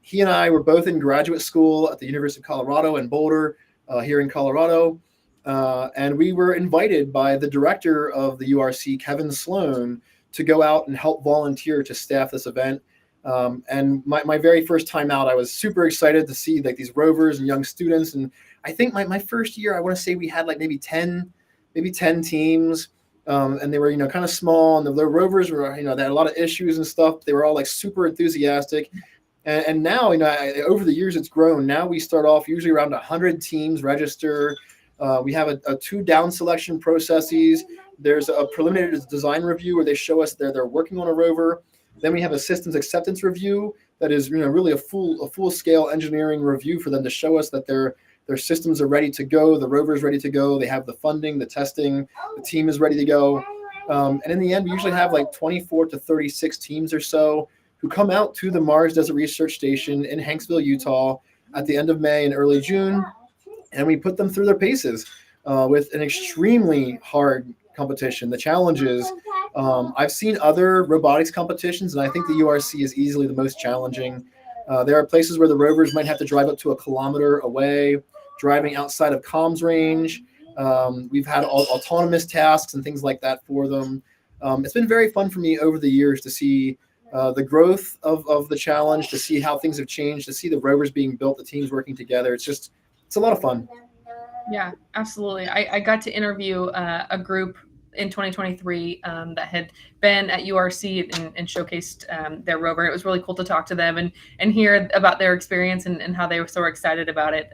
He and I were both in graduate school at the University of Colorado in Boulder, here in Colorado. And we were invited by the director of the URC, Kevin Sloan, to go out and help volunteer to staff this event. And my very first time out, I was super excited to see like these rovers and young students. And I think my first year, I want to say we had like maybe 10 teams. And they were, kind of small, and the rovers were, they had a lot of issues and stuff. They were all like super enthusiastic. And now, over the years, it's grown. Now we start off usually around 100 teams register. We have a 2 down selection processes. There's a preliminary design review where they show us they're working on a rover. Then we have a systems acceptance review that is really a full scale engineering review for them to show us that their systems are ready to go, the rover is ready to go, they have the funding, the testing, the team is ready to go. And in the end, we usually have like 24 to 36 teams or so who come out to the Mars Desert Research Station in Hanksville, Utah at the end of May and early June. And we put them through their paces with an extremely hard competition. The challenges, I've seen other robotics competitions, and I think the URC is easily the most challenging. There are places where the rovers might have to drive up to 1 kilometer away, driving outside of comms range. We've had autonomous tasks and things like that for them. It's been very fun for me over the years to see the growth of the challenge, to see how things have changed, to see the rovers being built, the teams working together. It's a lot of fun. Yeah, absolutely. I got to interview a group in 2023 that had been at URC and showcased their rover. It was really cool to talk to them and hear about their experience and how they were so excited about it.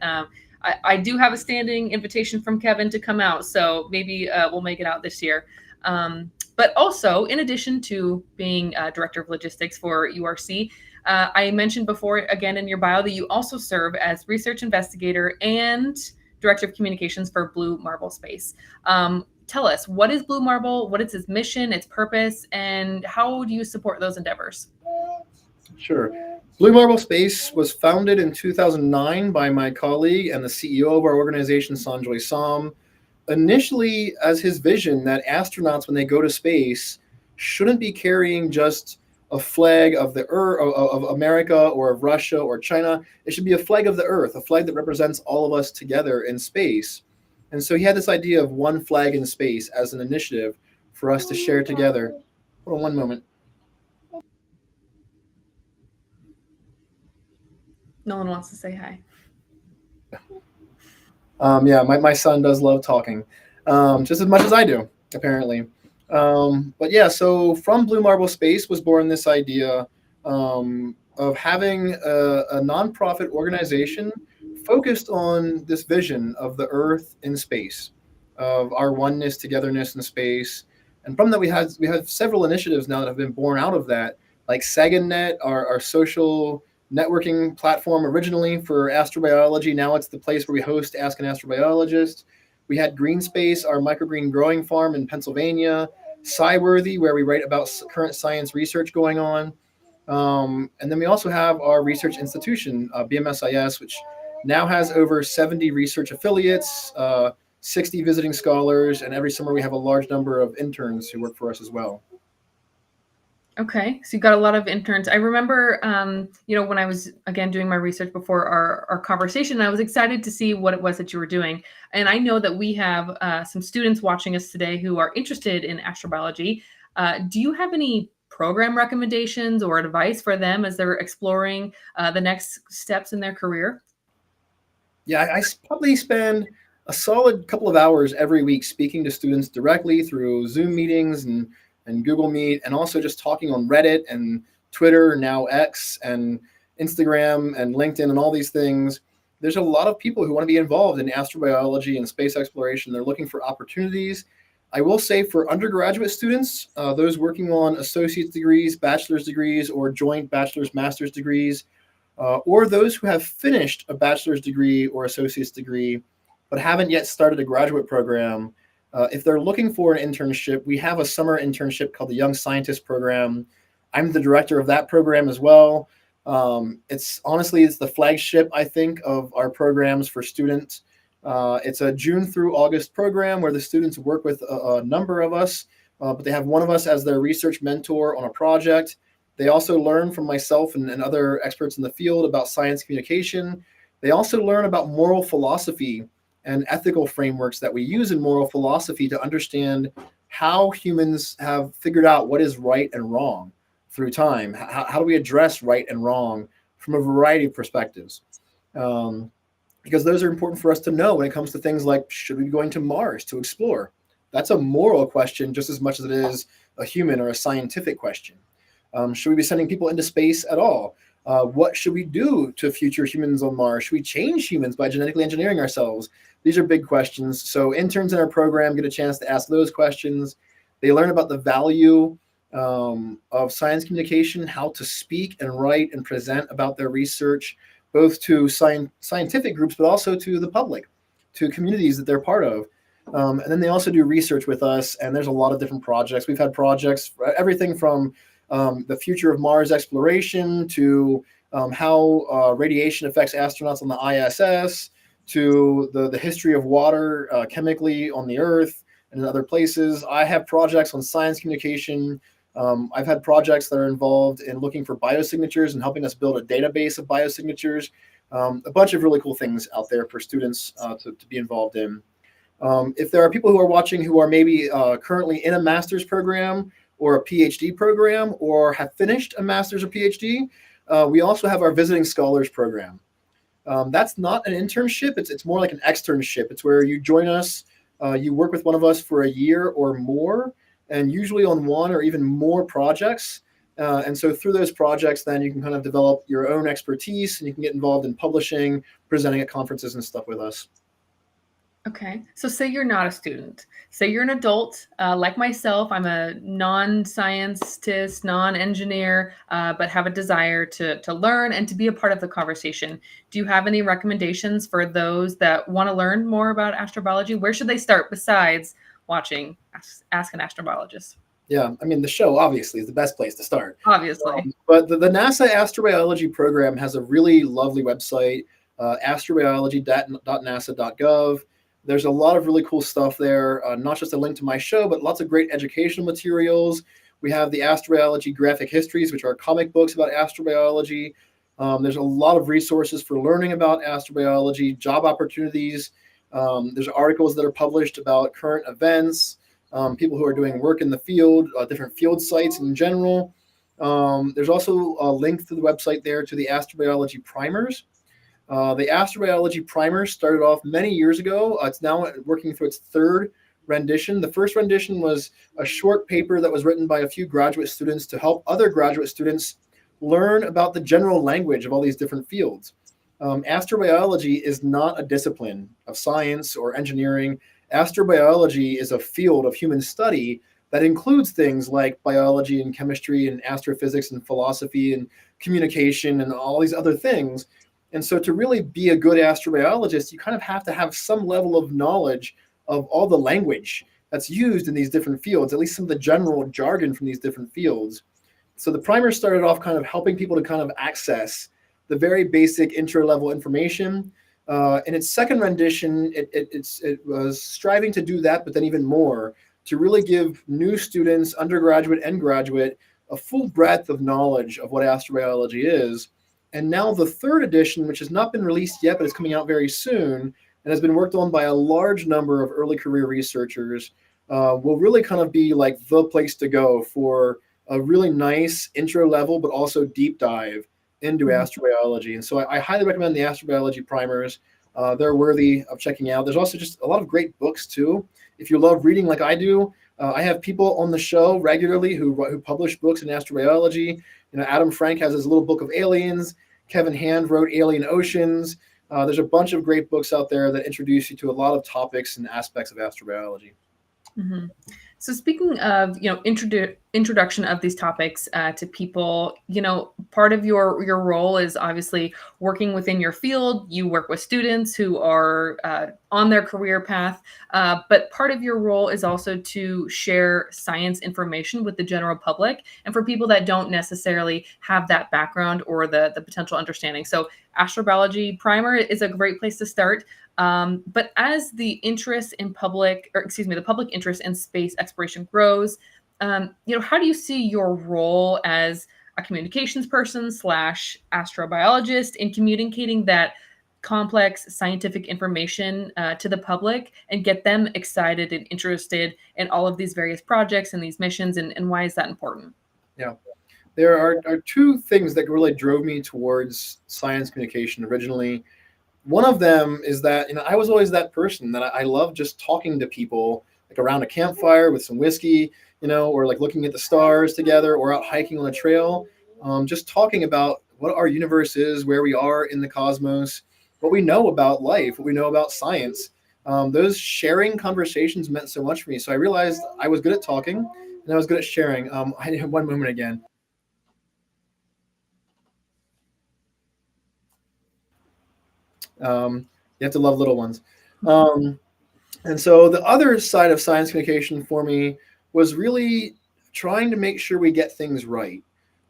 I do have a standing invitation from Kevin to come out, so maybe we'll make it out this year. But also, in addition to being Director of Logistics for URC, I mentioned before, again, in your bio, that you also serve as Research Investigator and Director of Communications for Blue Marble Space. Tell us, what is Blue Marble? What is its mission, its purpose, and how do you support those endeavors? Sure. Blue Marble Space was founded in 2009 by my colleague and the CEO of our organization, Sanjoy Sam, initially as his vision that astronauts, when they go to space, shouldn't be carrying just a flag of the Earth, of America or of Russia or China. It should be a flag of the Earth, a flag that represents all of us together in space. And so he had this idea of one flag in space as an initiative for us to share together. Hold on one moment. Nolan wants to say hi. Yeah, my son does love talking, just as much as I do, apparently. But yeah, so from Blue Marble Space was born this idea of having a nonprofit organization focused on this vision of the Earth in space, of our oneness, togetherness in space. And from that, we have several initiatives now that have been born out of that, like SaganNet, our social networking platform originally for astrobiology. Now it's the place where we host Ask an Astrobiologist. We had Green Space, our microgreen growing farm in Pennsylvania. SciWorthy, where we write about current science research going on. And then we also have our research institution, BMSIS, which now has over 70 research affiliates, 60 visiting scholars, and every summer we have a large number of interns who work for us as well. Okay, so you got a lot of interns. I remember, when I was, again, doing my research before our conversation, I was excited to see what it was that you were doing. And I know that we have some students watching us today who are interested in astrobiology. Do you have any program recommendations or advice for them as they're exploring the next steps in their career? Yeah, I probably spend a solid couple of hours every week speaking to students directly through Zoom meetings and Google Meet, and also just talking on Reddit and Twitter, now X, and Instagram and LinkedIn and all these things. There's a lot of people who want to be involved in astrobiology and space exploration. They're looking for opportunities. I will say for undergraduate students, those working on associate's degrees, bachelor's degrees, or joint bachelor's, master's degrees, or those who have finished a bachelor's degree or associate's degree, but haven't yet started a graduate program, if they're looking for an internship, we have a summer internship called the Young Scientist Program. I'm the director of that program as well. It's the flagship, I think, of our programs for students. It's a June through August program where the students work with a number of us, but they have one of us as their research mentor on a project. They also learn from myself and other experts in the field about science communication. They also learn about moral philosophy and ethical frameworks that we use in moral philosophy to understand how humans have figured out what is right and wrong through time. How do we address right and wrong from a variety of perspectives? Because those are important for us to know when it comes to things like, should we be going to Mars to explore? That's a moral question just as much as it is a human or a scientific question. Should we be sending people into space at all? What should we do to future humans on Mars? Should we change humans by genetically engineering ourselves? These are big questions. So interns in our program get a chance to ask those questions. They learn about the value of science communication, how to speak and write and present about their research, both to scientific groups, but also to the public, to communities that they're part of. And then they also do research with us, and there's a lot of different projects. We've had projects, everything from the future of Mars exploration to how radiation affects astronauts on the ISS, to the history of water chemically on the Earth and in other places. I have projects on science communication. I've had projects that are involved in looking for biosignatures and helping us build a database of biosignatures. A bunch of really cool things out there for students to be involved in. If there are people who are watching who are maybe currently in a master's program or a PhD program or have finished a master's or PhD, we also have our visiting scholars program. That's not an internship. It's more like an externship. It's where you join us, you work with one of us for a year or more, and usually on one or even more projects. And so through those projects, then you can kind of develop your own expertise and you can get involved in publishing, presenting at conferences and stuff with us. Okay. So say you're not a student. Say you're an adult, like myself. I'm a non-scientist, non-engineer, but have a desire to learn and to be a part of the conversation. Do you have any recommendations for those that want to learn more about astrobiology? Where should they start besides watching Ask an Astrobiologist? Yeah, I mean, the show obviously is the best place to start. Obviously. But the NASA astrobiology program has a really lovely website, astrobiology.nasa.gov. There's a lot of really cool stuff there, not just a link to my show, but lots of great educational materials. We have the astrobiology graphic histories, which are comic books about astrobiology. There's a lot of resources for learning about astrobiology, job opportunities. There's articles that are published about current events, people who are doing work in the field, different field sites in general. There's also a link to the website there to the astrobiology primers. The astrobiology primer started off many years ago. It's now working through its third rendition. The first rendition was a short paper that was written by a few graduate students to help other graduate students learn about the general language of all these different fields. Astrobiology is not a discipline of science or engineering. Astrobiology is a field of human study that includes things like biology and chemistry and astrophysics and philosophy and communication and all these other things. And so to really be a good astrobiologist, you kind of have to have some level of knowledge of all the language that's used in these different fields, at least some of the general jargon from these different fields. So the primer started off kind of helping people to kind of access the very basic intro level information. In its second rendition, it was striving to do that, but then even more, to really give new students, undergraduate and graduate, a full breadth of knowledge of what astrobiology is. And now the third edition, which has not been released yet, but is coming out very soon, and has been worked on by a large number of early career researchers, will really kind of be like the place to go for a really nice intro level, but also deep dive into astrobiology. And so I highly recommend the astrobiology primers. They're worthy of checking out. There's also just a lot of great books too. If you love reading like I do, I have people on the show regularly who publish books in astrobiology. Adam Frank has his little book of aliens. Kevin Hand wrote Alien Oceans. There's a bunch of great books out there that introduce you to a lot of topics and aspects of astrobiology. Mm-hmm. So speaking of, introduction of these topics to people, part of your role is obviously working within your field. You work with students who are on their career path, but part of your role is also to share science information with the general public and for people that don't necessarily have that background or the potential understanding. So Astrobiology Primer is a great place to start. But as the interest in the public interest in space exploration grows, how do you see your role as a communications person / astrobiologist in communicating that complex scientific information to the public and get them excited and interested in all of these various projects and these missions, and why is that important? Yeah. There are two things that really drove me towards science communication originally. One of them is that I was always that person that I love just talking to people, like around a campfire with some whiskey, or like looking at the stars together, or out hiking on a trail, just talking about what our universe is, where we are in the cosmos, what we know about life, what we know about science. Those sharing conversations meant so much for me. So I realized I was good at talking and I was good at sharing. I have one moment again. You have to love little ones. And so the other side of science communication for me was really trying to make sure we get things right.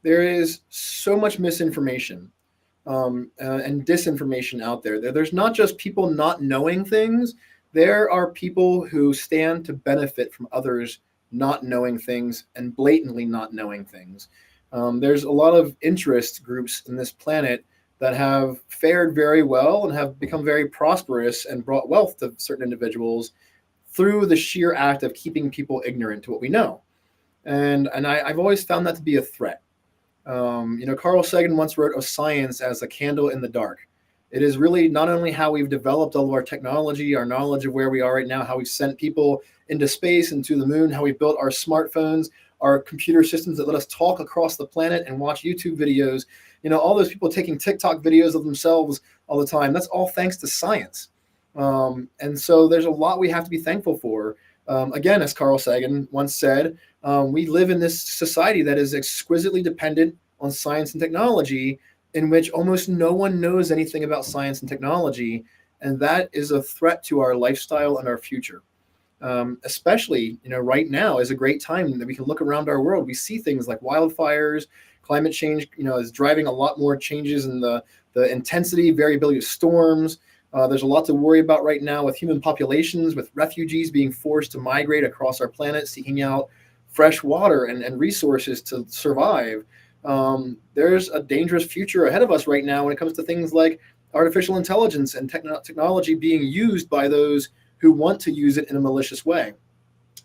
There is so much misinformation and disinformation out there. There's not just people not knowing things. There are people who stand to benefit from others not knowing things and blatantly not knowing things. There's a lot of interest groups in this planet that have fared very well and have become very prosperous and brought wealth to certain individuals through the sheer act of keeping people ignorant to what we know. And I've always found that to be a threat. Carl Sagan once wrote of science as a candle in the dark. It is really not only how we've developed all of our technology, our knowledge of where we are right now, how we've sent people into space and to the moon, how we built our smartphones, our computer systems that let us talk across the planet and watch YouTube videos. All those people taking TikTok videos of themselves all the time. That's all thanks to science. And so there's a lot we have to be thankful for. Again, as Carl Sagan once said, we live in this society that is exquisitely dependent on science and technology, in which almost no one knows anything about science and technology. And that is a threat to our lifestyle and our future. Especially, right now is a great time that we can look around our world. We see things like wildfires, climate change, is driving a lot more changes in the intensity, variability of storms. There's a lot to worry about right now with human populations, with refugees being forced to migrate across our planet, seeking out fresh water and resources to survive. There's a dangerous future ahead of us right now when it comes to things like artificial intelligence and technology being used by those who want to use it in a malicious way.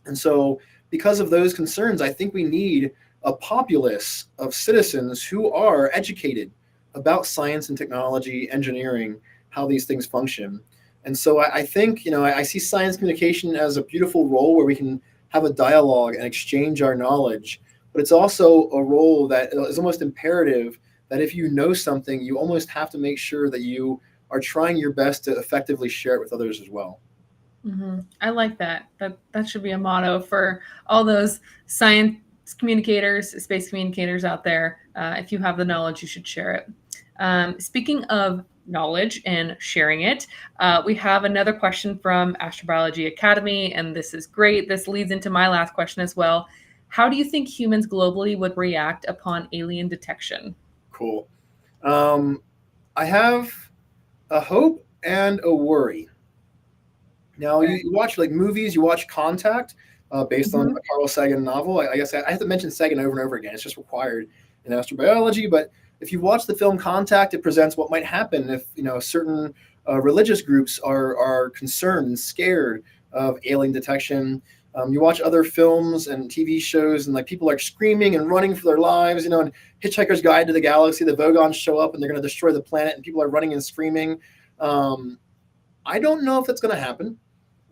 And so because of those concerns, I think we need a populace of citizens who are educated about science and technology, engineering, how these things function. And so I think, I see science communication as a beautiful role where we can have a dialogue and exchange our knowledge. But it's also a role that is almost imperative that if you know something, you almost have to make sure that you are trying your best to effectively share it with others as well. Mm-hmm. I like that. That should be a motto for all those science communicators, space communicators out there. If you have the knowledge, you should share it. Speaking of knowledge and sharing it, we have another question from Astrobiology Academy, and this is great. This leads into my last question as well. How do you think humans globally would react upon alien detection? Cool. I have a hope and a worry. Now, you watch like movies, you watch Contact, based on a Carl Sagan novel. I guess I have to mention Sagan over and over again. It's just required in astrobiology. But if you watch the film Contact, it presents what might happen if certain religious groups are concerned and scared of alien detection. You watch other films and TV shows, and like people are screaming and running for their lives. And Hitchhiker's Guide to the Galaxy, the Vogons show up and they're going to destroy the planet, and people are running and screaming. I don't know if that's going to happen.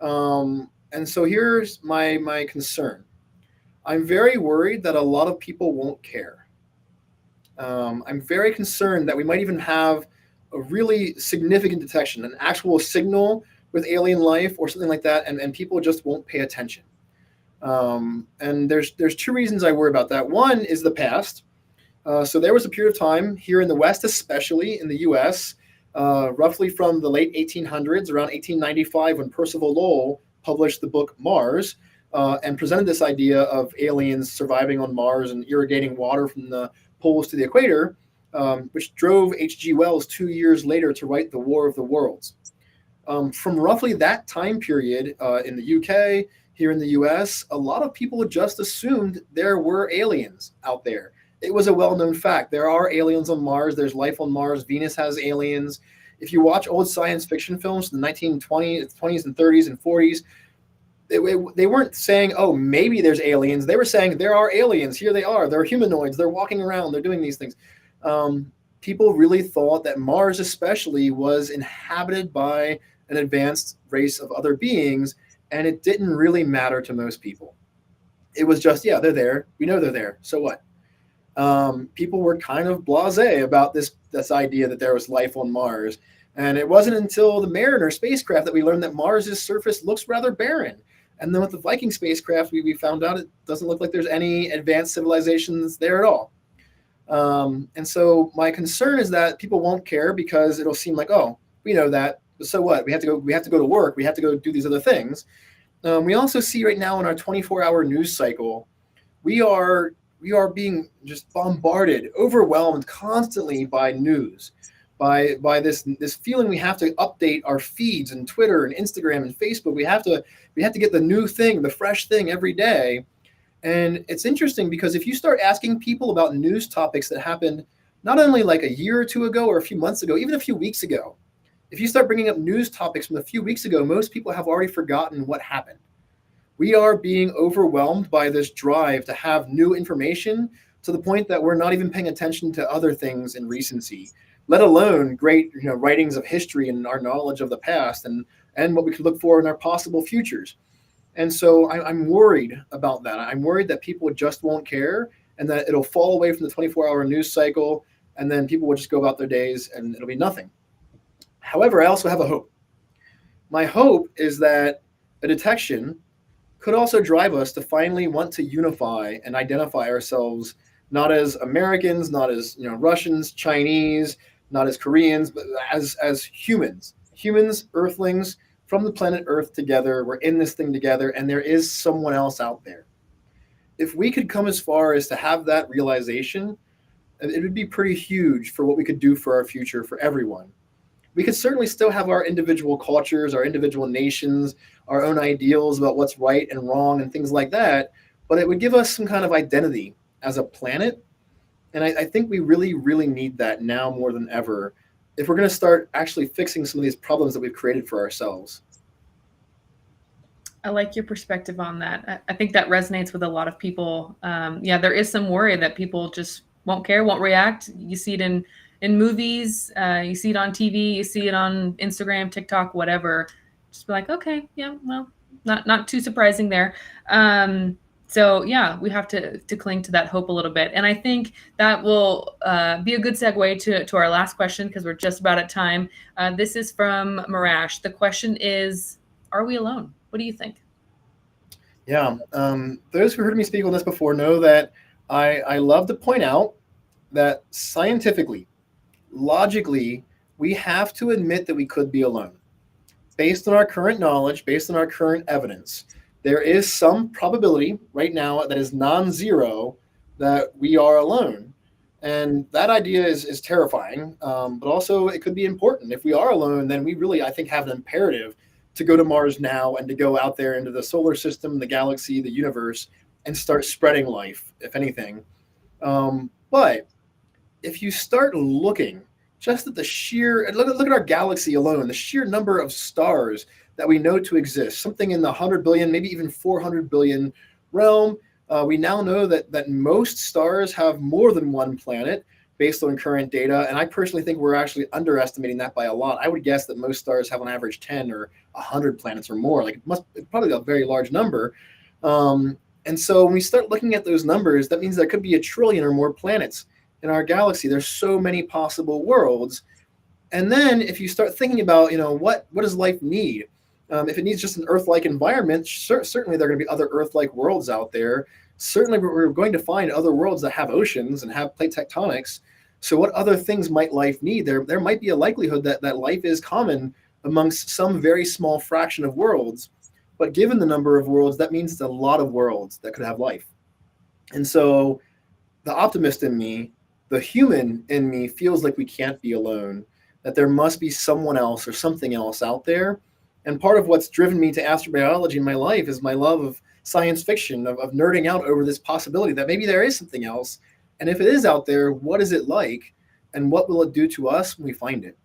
And so here's my concern. I'm very worried that a lot of people won't care. I'm very concerned that we might even have a really significant detection, an actual signal with alien life or something like that, and people just won't pay attention. And there's two reasons I worry about that. One is the past. So there was a period of time here in the West, especially in the U.S., roughly from the late 1800s, around 1895, when Percival Lowell published the book Mars and presented this idea of aliens surviving on Mars and irrigating water from the poles to the equator, which drove H.G. Wells 2 years later to write The War of the Worlds. From roughly that time period in the UK, here in the US, a lot of people just assumed there were aliens out there. It was a well-known fact. There are aliens on Mars. There's life on Mars. Venus has aliens. If you watch old science fiction films from the 1920s and 30s and 40s, they weren't saying, oh, maybe there's aliens. They were saying there are aliens. Here they are. They're humanoids. They're walking around. They're doing these things. People really thought that Mars especially was inhabited by an advanced race of other beings, and it didn't really matter to most people. It was just, yeah, they're there. We know they're there. So what? People were kind of blasé about this idea that there was life on Mars. And it wasn't until the Mariner spacecraft that we learned that Mars's surface looks rather barren. And then with the Viking spacecraft, we found out it doesn't look like there's any advanced civilizations there at all. And so my concern is that people won't care because it'll seem like, oh, we know that. So what? We have to go to work. We have to go do these other things. We also see right now in our 24-hour news cycle, we are being just bombarded, overwhelmed constantly by news, by this feeling we have to update our feeds and Twitter and Instagram and Facebook. We have to get the new thing, the fresh thing every day. And it's interesting because if you start asking people about news topics that happened not only like a year or two ago or a few months ago, even a few weeks ago, if you start bringing up news topics from a few weeks ago, most people have already forgotten what happened. We are being overwhelmed by this drive to have new information to the point that we're not even paying attention to other things in recency, let alone great writings of history and our knowledge of the past and what we could look for in our possible futures. And so I'm worried about that. I'm worried that people just won't care and that it'll fall away from the 24-hour news cycle, and then people will just go about their days and it'll be nothing. However, I also have a hope. My hope is that a detection could also drive us to finally want to unify and identify ourselves not as Americans, not as Russians, Chinese, not as Koreans, but as humans, Earthlings from the planet Earth together. We're in this thing together, and there is someone else out there. If we could come as far as to have that realization, it would be pretty huge for what we could do for our future, for everyone. We could certainly still have our individual cultures, our individual nations, our own ideals about what's right and wrong and things like that, but it would give us some kind of identity as a planet. And I think we really, really need that now more than ever if we're going to start actually fixing some of these problems that we've created for ourselves. I like your perspective on that. I think that resonates with a lot of people. There is some worry that people just won't care, won't react. You see it in movies, you see it on TV, you see it on Instagram, TikTok, whatever. Just be like, okay, yeah, well, not too surprising there. So yeah, we have to cling to that hope a little bit. And I think that will be a good segue to our last question because we're just about at time. This is from Marash. The question is, are we alone? What do you think? Yeah, those who heard me speak on this before know that I love to point out that scientifically, logically, we have to admit that we could be alone. Based on our current knowledge, based on our current evidence, there is some probability right now that is non-zero that we are alone. And that idea is terrifying, but also it could be important. If we are alone, then we really, I think, have an imperative to go to Mars now and to go out there into the solar system, the galaxy, the universe, and start spreading life, if anything. But if you start looking just at the sheer, look at our galaxy alone, the sheer number of stars that we know to exist, something in the 100 billion, maybe even 400 billion realm. We now know that most stars have more than one planet. based on current data. And I personally think we're actually underestimating that by a lot. I would guess that most stars have on average 10 or 100 planets or more. Like it's probably a very large number. And so when we start looking at those numbers, that means there could be 1 trillion or more planets in our galaxy. There's so many possible worlds. And then if you start thinking about, what does life need? If it needs just an Earth-like environment, certainly there are going to be other Earth-like worlds out there. Certainly we're going to find other worlds that have oceans and have plate tectonics. So what other things might life need? There might be a likelihood that life is common amongst some very small fraction of worlds. But given the number of worlds, that means it's a lot of worlds that could have life. And so the optimist in me, the human in me, feels like we can't be alone, that there must be someone else or something else out there. And part of what's driven me to astrobiology in my life is my love of science fiction, of nerding out over this possibility that maybe there is something else. And if it is out there, what is it like? And what will it do to us when we find it?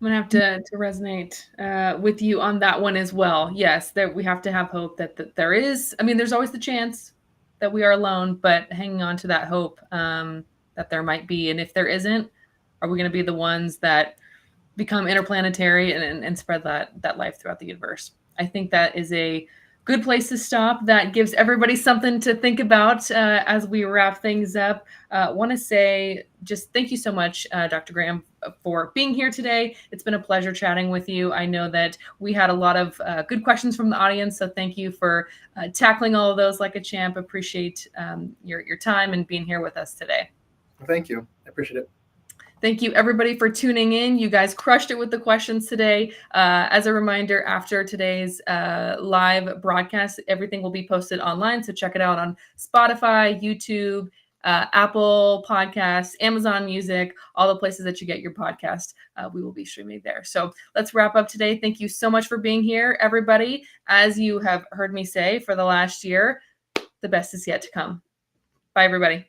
I'm going to have to resonate with you on that one as well. Yes, we have to have hope that there is. I mean, there's always the chance that we are alone, but hanging on to that hope that there might be. And if there isn't, are we going to be the ones that become interplanetary and spread that life throughout the universe? I think that is a good place to stop. That gives everybody something to think about as we wrap things up. Want to say just thank you so much, Dr. Graham, for being here today. It's been a pleasure chatting with you. I know that we had a lot of good questions from the audience, so thank you for tackling all of those like a champ. Appreciate your time and being here with us today. Thank you. I appreciate it. Thank you, everybody, for tuning in. You guys crushed it with the questions today. As a reminder, after today's live broadcast, everything will be posted online. So check it out on Spotify, YouTube, Apple Podcasts, Amazon Music, all the places that you get your podcast. We will be streaming there. So let's wrap up today. Thank you so much for being here, everybody. As you have heard me say for the last year, the best is yet to come. Bye, everybody.